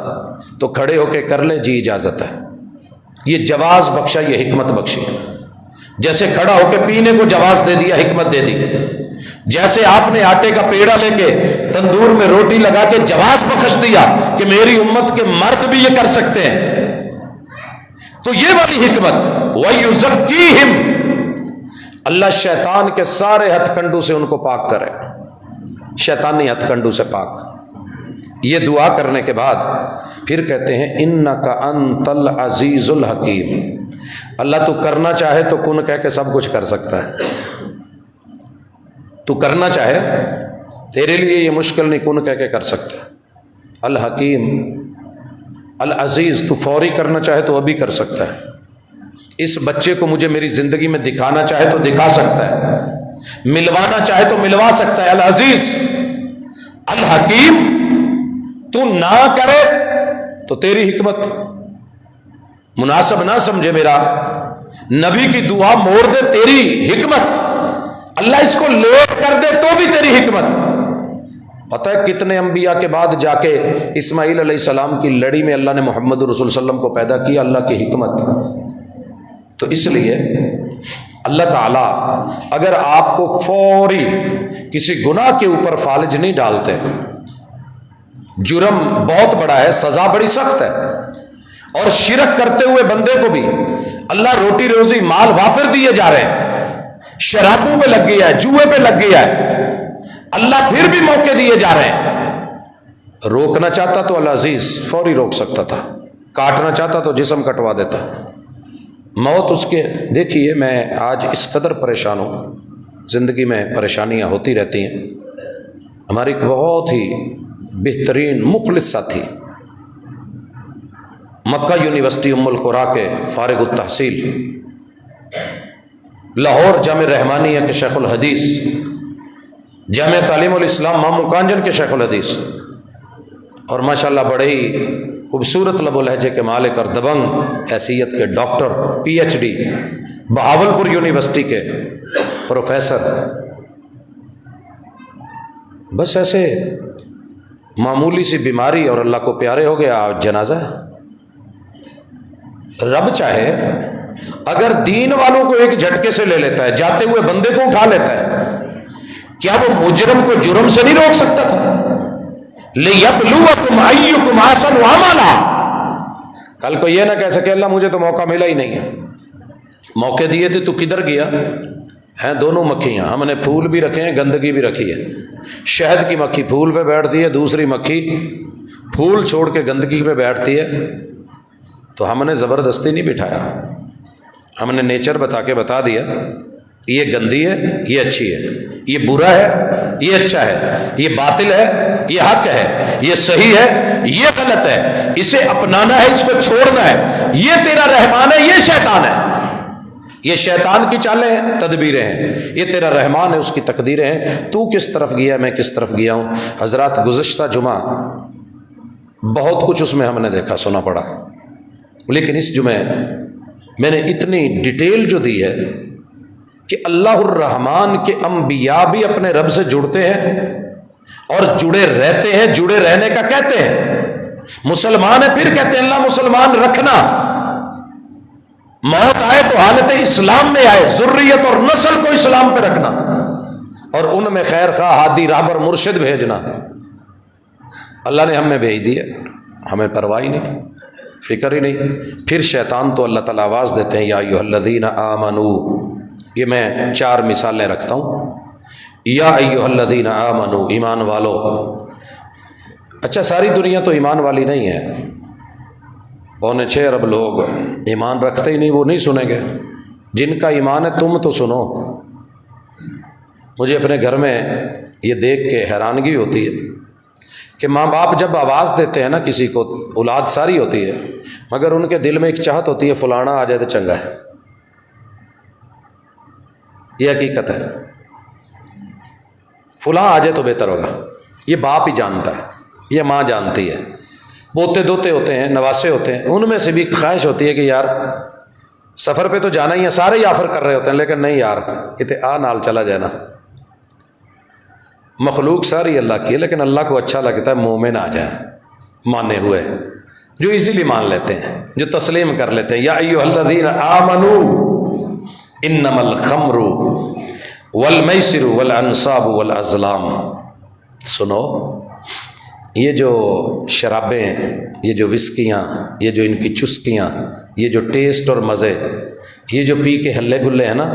تو کھڑے ہو کے کر لے جی، اجازت ہے۔ یہ جواز بخشا، یہ حکمت بخشی۔ جیسے کھڑا ہو کے پینے کو جواز دے دیا، حکمت دے دی۔ جیسے آپ نے آٹے کا پیڑا لے کے تندور میں روٹی لگا کے جواز بخش دیا کہ میری امت کے مرد بھی یہ کر سکتے ہیں، تو یہ والی حکمت۔ وَيُزَكِّيهِمْ، اللہ شیطان کے سارے ہتھ کنڈو سے ان کو پاک کرے، شیطانی ہتھ کنڈو سے پاک۔ یہ دعا کرنے کے بعد پھر کہتے ہیں اِنَّكَ أَنْتَ الْعَزِيزُ الْحَكِيمُ۔ اللہ تو کرنا چاہے تو کن کہہ کے سب کچھ کر سکتا ہے۔ تو کرنا چاہے، تیرے لیے یہ مشکل نہیں، کن کہہ کے کر سکتا ہے۔ الحکیم، العزیز، تو فوری کرنا چاہے تو ابھی کر سکتا ہے۔ اس بچے کو مجھے میری زندگی میں دکھانا چاہے تو دکھا سکتا ہے، ملوانا چاہے تو ملوا سکتا ہے۔ العزیز، الحکیم، تو نہ کرے تو تیری حکمت مناسب نہ سمجھے، میرا نبی کی دعا موڑ دے، تیری حکمت۔ اللہ اس کو لیٹ کر دے تو بھی تیری حکمت۔ پتہ ہے کتنے انبیاء کے بعد جا کے اسماعیل علیہ السلام کی لڑی میں اللہ نے محمد رسول صلی اللہ علیہ وسلم کو پیدا کیا، اللہ کی حکمت۔ تو اس لیے اللہ تعالیٰ اگر آپ کو فوری کسی گناہ کے اوپر فالج نہیں ڈالتے، جرم بہت بڑا ہے، سزا بڑی سخت ہے، اور شرک کرتے ہوئے بندے کو بھی اللہ روٹی روزی مال وافر دیے جا رہے ہیں، شرابوں پہ لگ گیا ہے، جوئے پہ لگ گیا ہے، اللہ پھر بھی موقع دیے جا رہے ہیں۔ روکنا چاہتا تو العزیز فوری روک سکتا تھا، کاٹنا چاہتا تو جسم کٹوا دیتا۔ موت اس کے، دیکھیے میں آج اس قدر پریشان ہوں، زندگی میں پریشانیاں ہوتی رہتی ہیں۔ ہماری ایک بہت ہی بہترین مخلص ساتھی، مکہ یونیورسٹی ام القرا کے فارغ التحصیل، لاہور جامع رحمانیہ کے شیخ الحدیث، جامع تعلیم الاسلام مامو کانجن کے شیخ الحدیث، اور ماشاءاللہ بڑے ہی خوبصورت لب و لہجے کے مالک اور دبنگ حیثیت کے doctor, P H D, Bahawalpur university کے پروفیسر۔ بس ایسے معمولی سی بیماری اور اللہ کو پیارے ہو گیا، جنازہ ہے۔ رب چاہے اگر دین والوں کو ایک جھٹکے سے لے لیتا ہے، جاتے ہوئے بندے کو اٹھا لیتا ہے، کیا وہ مجرم کو جرم سے نہیں روک سکتا تھا؟ لِيَبْلُوَكُمْ أَيُّكُمْ أَحْسَنُ عَمَلًا۔ کل کو یہ نہ کہہ سکے اللہ مجھے تو موقع ملا ہی نہیں ہے، موقع دیے تھے تو کدھر گیا ہیں؟ دونوں مکھیاں، ہم نے پھول بھی رکھے ہیں، گندگی بھی رکھی ہے۔ شہد کی مکھی پھول پہ بیٹھتی ہے، دوسری مکھی پھول چھوڑ کے گندگی پہ بیٹھتی ہے۔ تو ہم نے زبردستی نہیں بٹھایا، ہم نے نیچر بتا کے بتا دیا یہ گندی ہے، یہ اچھی ہے، یہ برا ہے، یہ اچھا ہے، یہ باطل ہے، یہ حق ہے، یہ صحیح ہے، یہ غلط ہے، اسے اپنانا ہے، اس کو چھوڑنا ہے، یہ تیرا رحمان ہے، یہ شیطان ہے۔ یہ شیطان کی چالیں ہیں، تدبیریں ہیں، یہ تیرا رحمان ہے، اس کی تقدیریں ہیں، تو کس طرف گیا میں کس طرف گیا ہوں۔ حضرات گزشتہ جمعہ بہت کچھ اس میں ہم نے دیکھا سنا پڑا، لیکن اس جمعے میں نے اتنی ڈیٹیل جو دی ہے کہ اللہ الرحمن کے انبیاء بھی اپنے رب سے جڑتے ہیں اور جڑے رہتے ہیں، جڑے رہنے کا کہتے ہیں۔ مسلمان ہے پھر کہتے ہیں اللہ مسلمان رکھنا، موت آئے تو حالت اسلام میں آئے، ذریت اور نسل کو اسلام پہ رکھنا، اور ان میں خیر خواہ ہادی راہبر مرشد بھیجنا۔ اللہ نے ہم میں بھیج دیا، ہمیں پرواہ ہی نہیں، فکر ہی نہیں۔ پھر شیطان تو اللہ تعالیٰ آواز دیتے ہیں یا ایھا الذین آمنو، یہ میں 4 مثالیں رکھتا ہوں۔ یا ایھا الذین آمنو، ایمان والو۔ اچھا ساری دنیا تو ایمان والی نہیں ہے، 6.25 ارب لوگ ایمان رکھتے ہی نہیں، وہ نہیں سنیں گے۔ جن کا ایمان ہے تم تو سنو۔ مجھے اپنے گھر میں یہ دیکھ کے حیرانگی ہوتی ہے کہ ماں باپ جب آواز دیتے ہیں نا کسی کو، اولاد ساری ہوتی ہے مگر ان کے دل میں ایک چاہت ہوتی ہے فلانا آ جائے تو چنگا ہے۔ یہ حقیقت ہے، فلاں آ جائے تو بہتر ہوگا۔ یہ باپ ہی جانتا ہے، یہ ماں جانتی ہے۔ پوتے دوتے ہوتے ہیں، نواسے ہوتے ہیں، ان میں سے بھی خواہش ہوتی ہے کہ یار سفر پہ تو جانا ہی ہے، سارے ہی آفر کر رہے ہوتے ہیں لیکن نہیں یار کتے آ نال چلا جائے نا۔ مخلوق ساری اللہ کی ہے لیکن اللہ کو اچھا لگتا ہے مومن آ جائے، مانے ہوئے، جو ایزیلی مان لیتے ہیں، جو تسلیم کر لیتے ہیں۔ یا ایھا الذین آمنوا انما الخمر والمیسر والانصاب والازلام۔ سنو، یہ جو شرابیں، یہ جو وسکیاں، یہ جو ان کی چسکیاں، یہ جو ٹیسٹ اور مزے، یہ جو پی کے ہلے گلے ہیں نا،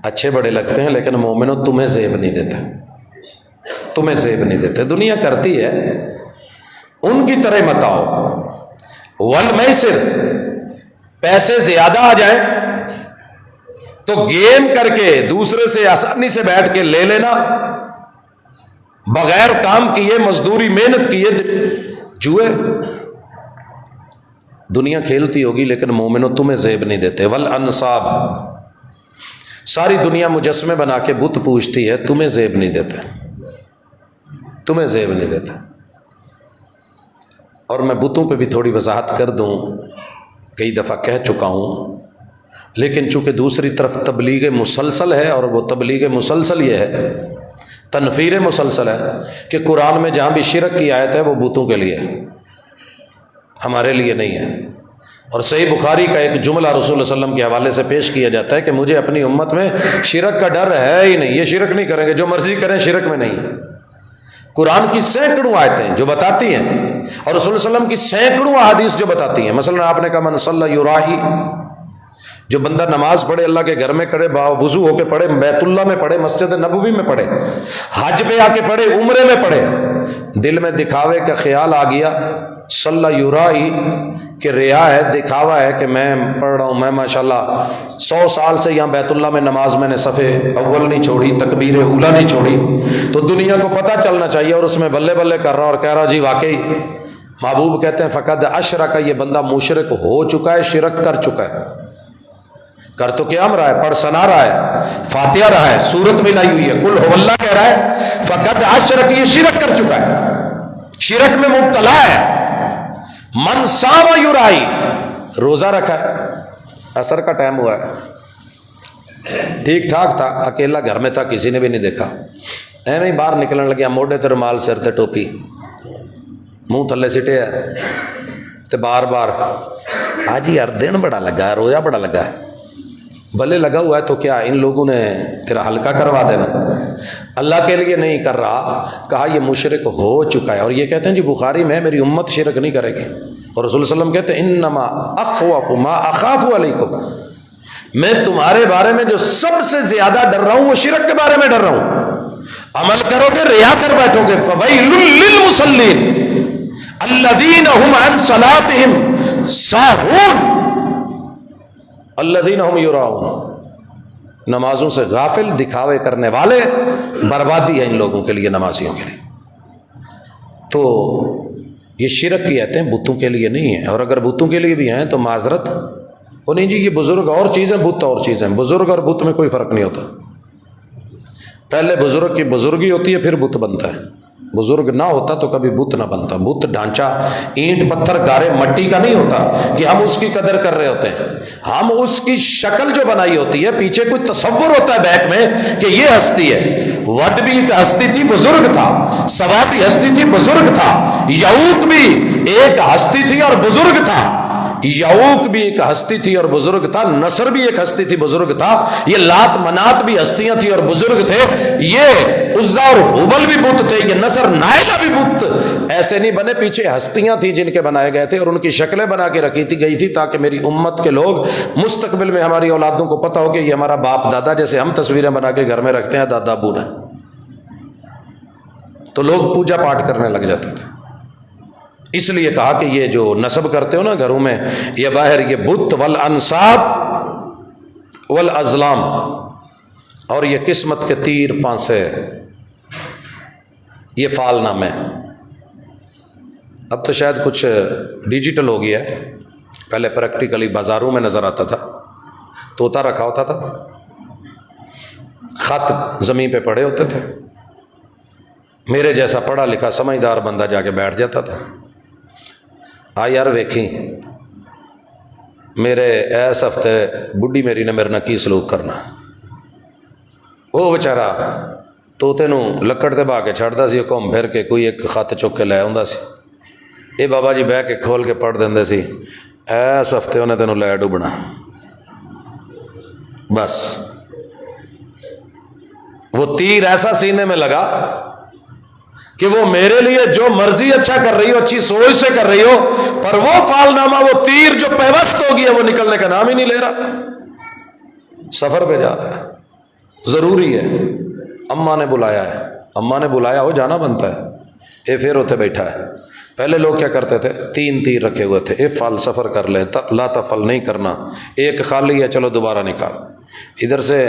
اچھے بڑے لگتے ہیں لیکن مومنوں تمہیں زیب نہیں دیتے، تمہیں زیب نہیں دیتے۔ دنیا کرتی ہے، ان کی طرح مت آؤ۔ والمیسر، پیسے زیادہ آ جائیں تو گیم کر کے دوسرے سے آسانی سے بیٹھ کے لے لینا، بغیر کام کیے، مزدوری محنت کیے، جوئے۔ دنیا کھیلتی ہوگی لیکن مومنوں تمہیں زیب نہیں دیتے۔ والانصاب، ساری دنیا مجسمے بنا کے بت پوجتی ہے، تمہیں زیب نہیں دیتے، تمہیں زیب نہیں دیتے۔ اور میں بتوں پہ بھی تھوڑی وضاحت کر دوں، کئی دفعہ کہہ چکا ہوں، لیکن چونکہ دوسری طرف تبلیغ مسلسل ہے، اور وہ تبلیغ مسلسل یہ ہے، تنفیر مسلسل ہے کہ قرآن میں جہاں بھی شرک کی آیت ہے وہ بتوں کے لیے، ہمارے لیے نہیں ہے۔ اور صحیح بخاری کا ایک جملہ رسول اللہ صلی اللہ علیہ وسلم کے حوالے سے پیش کیا جاتا ہے کہ مجھے اپنی امت میں شرک کا ڈر ہے ہی نہیں، یہ شرک نہیں کریں گے، جو مرضی کریں شرک میں نہیں ہے۔ قرآن کی سینکڑوں آیتیں جو بتاتی ہیں، اور رسول اللہ علیہ وسلم کی سینکڑوں احادیث جو بتاتی ہیں۔ مثلا آپ نے کہا من صلی یراہی، جو بندہ نماز پڑھے اللہ کے گھر میں کرے، وضو ہو کے پڑھے، بیت اللہ میں پڑھے، مسجد نبوی میں پڑھے، حج پہ آ کے پڑھے، عمرے میں پڑھے، دل میں دکھاوے کا خیال آ گیا، صلی یراہی کہ ریا ہے، دکھاوا ہے کہ میں پڑھ رہا ہوں، میں ماشاءاللہ 100 سال سے یہاں بیت اللہ میں نماز میں نے صفے اول نہیں چھوڑی، تکبیر اولا نہیں چھوڑی، تو دنیا کو پتہ چلنا چاہیے، اور اس میں بلے بلے کر رہا اور کہہ رہا جی واقعی محبوب کہتے ہیں فقد اشرک، یہ بندہ مشرک ہو چکا ہے، شرک کر چکا ہے۔ کر تو قیام رہا ہے، پڑھ سنا رہا ہے، فاتحہ رہا ہے، سورت ملائی ہوئی ہے، قل هو اللہ کہہ رہا ہے، فقد اشرک، یہ شرک کر چکا ہے، شرک میں مبتلا ہے۔ من صام یرائی، روزہ رکھا ہے، عصر کا ٹائم ہوا ہے، ٹھیک ٹھاک تھا، اکیلا گھر میں تھا، کسی نے بھی نہیں دیکھا، ایویں ہی باہر نکلنے لگیا، موڈے تے رومال، سر تے ٹوپی، منہ تھلے سٹے ہے تے بار بار آج یار دن بڑا لگا ہے، روزہ بڑا لگا ہے، بھلے لگا ہوا ہے تو کیا ان لوگوں نے تیرا ہلکا کروا دینا؟ اللہ کے لیے نہیں کر رہا، کہا یہ مشرک ہو چکا ہے۔ اور یہ کہتے ہیں جی بخاری میں میری امت شرک نہیں کرے گی، اور رسول اللہ علیہ وسلم کہتے ہیں انما اخوف ما اخاف علیکم، میں تمہارے بارے میں جو سب سے زیادہ ڈر رہا ہوں وہ شرک کے بارے میں ڈر رہا ہوں۔ عمل کرو گے ریا کر بیٹھو گے، فویل للمصلین الذین هم عن صلاتهم ساہون الذین هم یراؤون، نمازوں سے غافل، دکھاوے کرنے والے، بربادی ہے ان لوگوں کے لیے، نمازیوں کے لیے۔ تو یہ شرک کی آیتیں بتوں کے لیے نہیں ہیں، اور اگر بتوں کے لیے بھی ہیں تو معذرت وہ نہیں جی یہ بزرگ اور چیز ہے، بت اور چیز ہے. بزرگ اور بت میں کوئی فرق نہیں ہوتا. پہلے بزرگ کی بزرگی ہوتی ہے پھر بت بنتا ہے. بزرگ نہ ہوتا تو کبھی بت نہ بنتا. بت ڈھانچہ اینٹ پتھر گارے مٹی کا نہیں ہوتا کہ ہم اس کی قدر کر رہے ہوتے ہیں. ہم اس کی شکل جو بنائی ہوتی ہے پیچھے کوئی تصور ہوتا ہے بیک میں کہ یہ ہستی ہے. وڈ بھی ایک ہستی تھی بزرگ تھا، سوا بھی ہستی تھی بزرگ تھا، یعوق بھی ایک ہستی تھی اور بزرگ تھا. یعوق بھی ایک ہستی تھی اور بزرگ تھا. نصر بھی ایک ہستی تھی بزرگ تھا. یہ لات منات بھی ہستیاں تھی اور بزرگ تھے. یہ عزا اور حبل بھی بت تھے. یہ نصر نائلہ بھی بت. ایسے نہیں بنے، پیچھے ہستیاں تھی جن کے بنائے گئے تھے اور ان کی شکلیں بنا کے رکھی تھی گئی تھی تاکہ میری امت کے لوگ مستقبل میں ہماری اولادوں کو پتہ ہو کہ یہ ہمارا باپ دادا، جیسے ہم تصویریں بنا کے گھر میں رکھتے ہیں دادا ابو نے، تو لوگ پوجا پاٹ کرنے لگ جاتے تھے. اس لیے کہا کہ یہ جو نسب کرتے ہو نا گھروں میں یا باہر، یہ بت والانصاب والازلام، اور یہ قسمت کے تیر پانسے، یہ فال نامے. اب تو شاید کچھ ڈیجیٹل ہو گیا ہے، پہلے پریکٹیکلی بازاروں میں نظر آتا تھا، طوطا رکھا ہوتا تھا، خط زمین پہ پڑے ہوتے تھے، میرے جیسا پڑھا لکھا سمجھدار بندہ جا کے بیٹھ جاتا تھا. یار ویکھی میرے ایس ہفتے بڈھی میری نے میرے نال کی سلوک کرنا. وہ بیچارا طوطے نو لکڑ تے بہا کے چھڑدا سی، گھوم پھر کے کوئی ایک خط چک کے لے آਉਂدا سی. یہ بابا جی بہ کے کھول کے پڑھ دیندے سی، ایس ہفتے انہیں تینوں لے ڈوبنا. بس وہ تیر ایسا سینے میں لگا کہ وہ میرے لیے جو مرضی اچھا کر رہی ہو، اچھی سوچ سے کر رہی ہو، پر وہ فال نامہ، وہ تیر جو پیوست ہو گیا وہ نکلنے کا نام ہی نہیں لے رہا. سفر پہ جا رہا ہے، ضروری ہے، اماں نے بلایا ہے، اماں نے بلایا ہو جانا بنتا ہے. اے پھر اتنے بیٹھا ہے. پہلے لوگ کیا کرتے تھے، 3 تیر رکھے ہوئے تھے، ایک فال سفر کر لیں، لا تفل نہیں کرنا، ایک خالی ہے چلو دوبارہ نکال. ادھر سے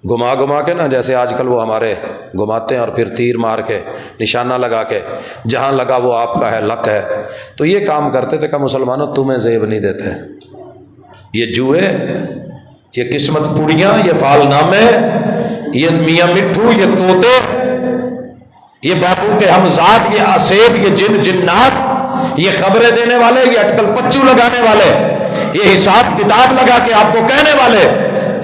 گھما کے نا، جیسے آج کل وہ ہمارے گھماتے ہیں اور پھر تیر مار کے نشانہ لگا کے جہاں لگا وہ آپ کا ہے، لک ہے. تو یہ کام کرتے تھے کہ مسلمانوں تمہیں زیب نہیں دیتے. یہ جوئے، یہ قسمت پوڑیاں، یہ فال نامے، یہ میاں مٹھو، یہ طوطے، یہ باپو کے ہمزاد، یہ آسیب، یہ جن جنات، یہ خبریں دینے والے، یہ اٹکل پچو لگانے والے، یہ حساب کتاب لگا کے آپ کو کہنے والے،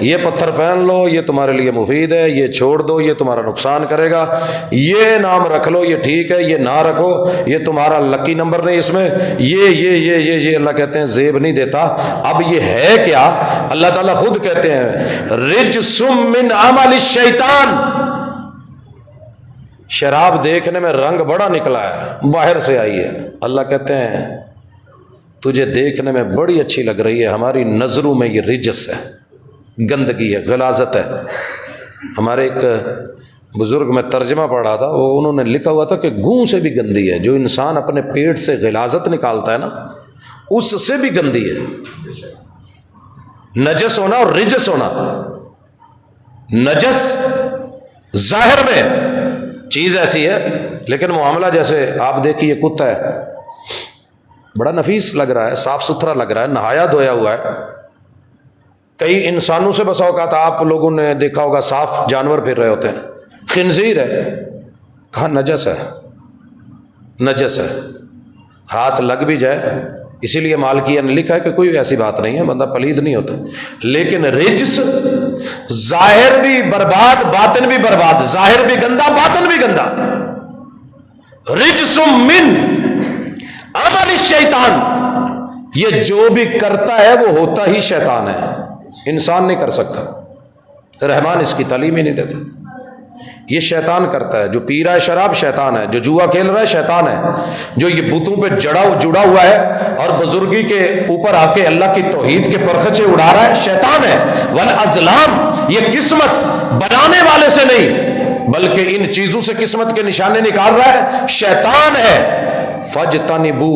یہ پتھر پہن لو یہ تمہارے لیے مفید ہے، یہ چھوڑ دو یہ تمہارا نقصان کرے گا، یہ نام رکھ لو یہ ٹھیک ہے، یہ نہ رکھو یہ تمہارا لکی نمبر نہیں، اس میں یہ اللہ کہتے ہیں زیب نہیں دیتا. اب یہ ہے کیا؟ اللہ تعالیٰ خود کہتے ہیں رجس من عمل الشیطان. شراب دیکھنے میں رنگ بڑا نکلا ہے، باہر سے آئی ہے. اللہ کہتے ہیں تجھے دیکھنے میں بڑی اچھی لگ رہی ہے، ہماری نظروں میں یہ رجس ہے، گندگی ہے، غلاظت ہے. ہمارے ایک بزرگ میں ترجمہ پڑھا تھا، وہ انہوں نے لکھا ہوا تھا کہ گوں سے بھی گندی ہے. جو انسان اپنے پیٹ سے غلاظت نکالتا ہے نا، اس سے بھی گندی ہے. نجس ہونا اور رجس ہونا، نجس ظاہر میں چیز ایسی ہے لیکن معاملہ جیسے آپ دیکھیے کتا ہے، بڑا نفیس لگ رہا ہے، صاف ستھرا لگ رہا ہے، نہایا دھویا ہوا ہے. کئی انسانوں سے بسا اوقات آپ لوگوں نے دیکھا ہوگا صاف جانور پھر رہے ہوتے ہیں. خنزیر ہے، کہاں نجس ہے، نجس ہے، ہاتھ لگ بھی جائے. اسی لیے مالکیہ نے لکھا ہے کہ کوئی ایسی بات نہیں ہے، بندہ پلید نہیں ہوتا. لیکن رجس ظاہر بھی برباد باطن بھی برباد، ظاہر بھی گندا باطن بھی گندا. رجس من عمل الشیطان، یہ جو بھی کرتا ہے وہ ہوتا ہی شیطان ہے، انسان نہیں کر سکتا. رحمان اس کی تعلیم ہی نہیں دیتا. یہ شیطان کرتا ہے. جو پی رہا ہے شراب شیطان ہے، جو جوا کھیل رہا ہے شیطان ہے، جو یہ بتوں پہ جڑا ہوا ہے اور بزرگی کے اوپر آ کے اللہ کی توحید کے پرخچے اڑا رہا ہے شیطان ہے. والازلام، یہ قسمت بنانے والے سے نہیں بلکہ ان چیزوں سے قسمت کے نشانے نکال رہا ہے شیطان ہے. فاجتنبو،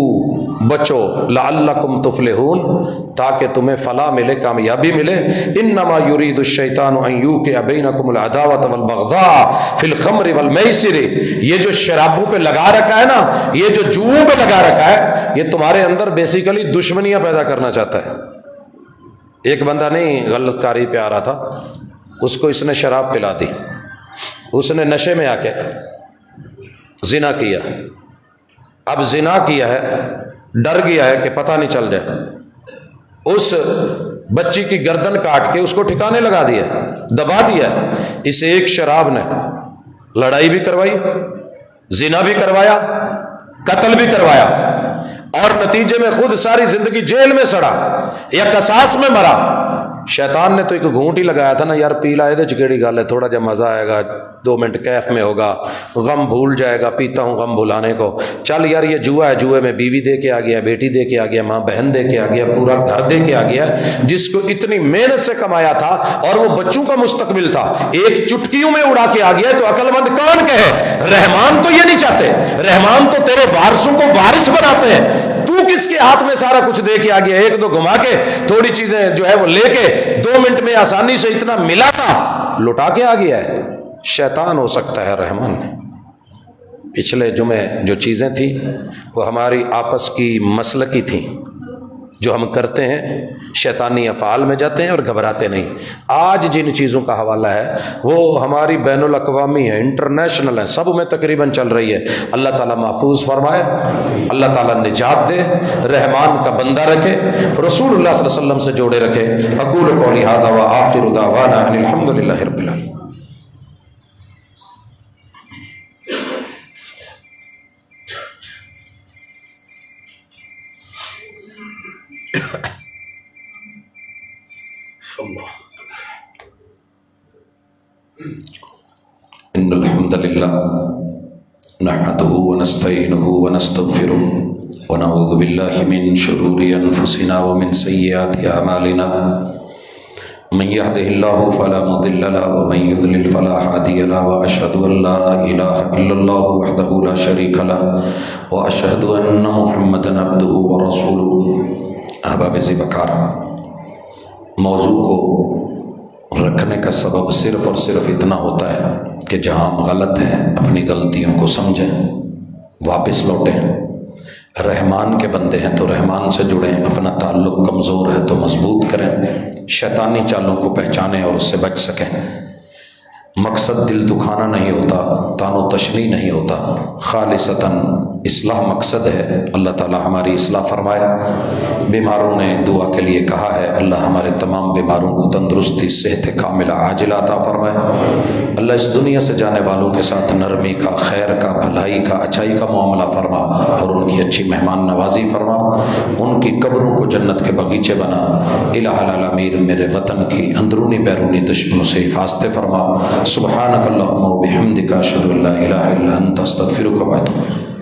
بچو، لعلکم تفلحون، تاکہ تمہیں فلاح ملے، کامیابی ملے. انما یرید الشیطان ان یوقع بینکم العداوۃ والبغضاء فی الخمر والمیسر. یہ جو شرابوں پہ لگا رکھا ہے نا، یہ جو جوؤں پہ لگا رکھا ہے، یہ تمہارے اندر بیسیکلی دشمنیاں پیدا کرنا چاہتا ہے. ایک بندہ نہیں غلط کاری پہ آ رہا تھا، اس کو اس نے شراب پلا دی، اس نے نشے میں آ کے زنا کیا۔ اب زنا کیا ہے، ڈر گیا ہے کہ پتہ نہیں چل جائے، اس بچی کی گردن کاٹ کے اس کو ٹھکانے لگا دیا، دبا دیا۔ اس ایک شراب نے لڑائی بھی کروائی، زنا بھی کروایا، قتل بھی کروایا، اور نتیجے میں خود ساری زندگی جیل میں سڑا یا قصاص میں مرا۔ شیطان نے تو ایک گھونٹ ہی لگایا تھا نا، یار پیلا یہ چکیڑی گل ہے، تھوڑا جا مزہ آئے گا، 2 منٹ کیف میں ہوگا، غم بھول جائے گا، پیتا ہوں غم بھلانے کو، چل یار یہ جوا ہے، جوئے میں بیوی دے کے آ گیا، بیٹی دے کے آ گیا، ماں بہن دے کے آ گیا، پورا گھر دے کے آ گیا، جس کو اتنی محنت سے کمایا تھا اور وہ بچوں کا مستقبل تھا، ایک چٹکیوں میں اڑا کے آ گیا۔ تو عقل مند کون کہے؟ رحمان تو یہ نہیں چاہتے، رحمان تو تیرے وارثوں کو وارث بناتے ہیں۔ تو کس کے ہاتھ میں سارا کچھ دے کے آ گیا؟ ایک دو گھما کے تھوڑی چیزیں جو ہے وہ لے کے 2 منٹ میں آسانی سے اتنا ملا تھا لوٹا کے آ گیا ہے۔ شیطان ہو سکتا ہے رحمان نہیں۔ پچھلے جمعے جو چیزیں تھیں وہ ہماری آپس کی مسلکی تھیں، جو ہم کرتے ہیں شیطانی افعال میں جاتے ہیں اور گھبراتے نہیں۔ آج جن چیزوں کا حوالہ ہے وہ ہماری بین الاقوامی ہے، انٹرنیشنل ہے، سب میں تقریباً چل رہی ہے۔ اللہ تعالیٰ محفوظ فرمائے، اللہ تعالیٰ نجات دے، رحمان کا بندہ رکھے، رسول اللہ صلی اللہ علیہ وسلم سے جوڑے رکھے۔ اقول قولی ھذا وآخر دعوانا ان الحمد للہ رب العالمین۔ ان الحمد للہ نحمده ونستعینه ونستغفره ونعوذ باللہ من شرور انفسنا ومن سیئات اعمالنا من يهده الله فلا مضل له ومن يضلل فلا هادي له واشهد ان لا اله الا الله وحده لا شريك له واشهد ان محمدا عبده ورسوله۔ احباب ذی وقار، موضوع کو رکھنے کا سبب صرف اور صرف اتنا ہوتا ہے کہ جہاں ہم غلط ہیں اپنی غلطیوں کو سمجھیں، واپس لوٹیں۔ رحمان کے بندے ہیں تو رحمان سے جڑیں، اپنا تعلق کمزور ہے تو مضبوط کریں، شیطانی چالوں کو پہچانیں اور اس سے بچ سکیں۔ مقصد دل دکھانا نہیں ہوتا، تان و تشنیع نہیں ہوتا، خالصتاً اصلاح مقصد ہے۔ اللہ تعالی ہماری اصلاح فرمائے۔ بیماروں نے دعا کے لیے کہا ہے، اللہ ہمارے تمام بیماروں کو تندرستی، صحت کاملہ عاجلہ عطا فرمائے۔ اللہ اس دنیا سے جانے والوں کے ساتھ نرمی کا، خیر کا، بھلائی کا، اچھائی کا معاملہ فرما اور ان کی اچھی مہمان نوازی فرما، ان کی قبروں کو جنت کے باغیچے بنا۔ الہ العالمین میرے وطن کی اندرونی بیرونی دشمنوں سے حفاظت فرما۔ سبحانک اللہم و بحمدک، اشہد ان لا الہ الا انت، استغفرک و اتوب الیک۔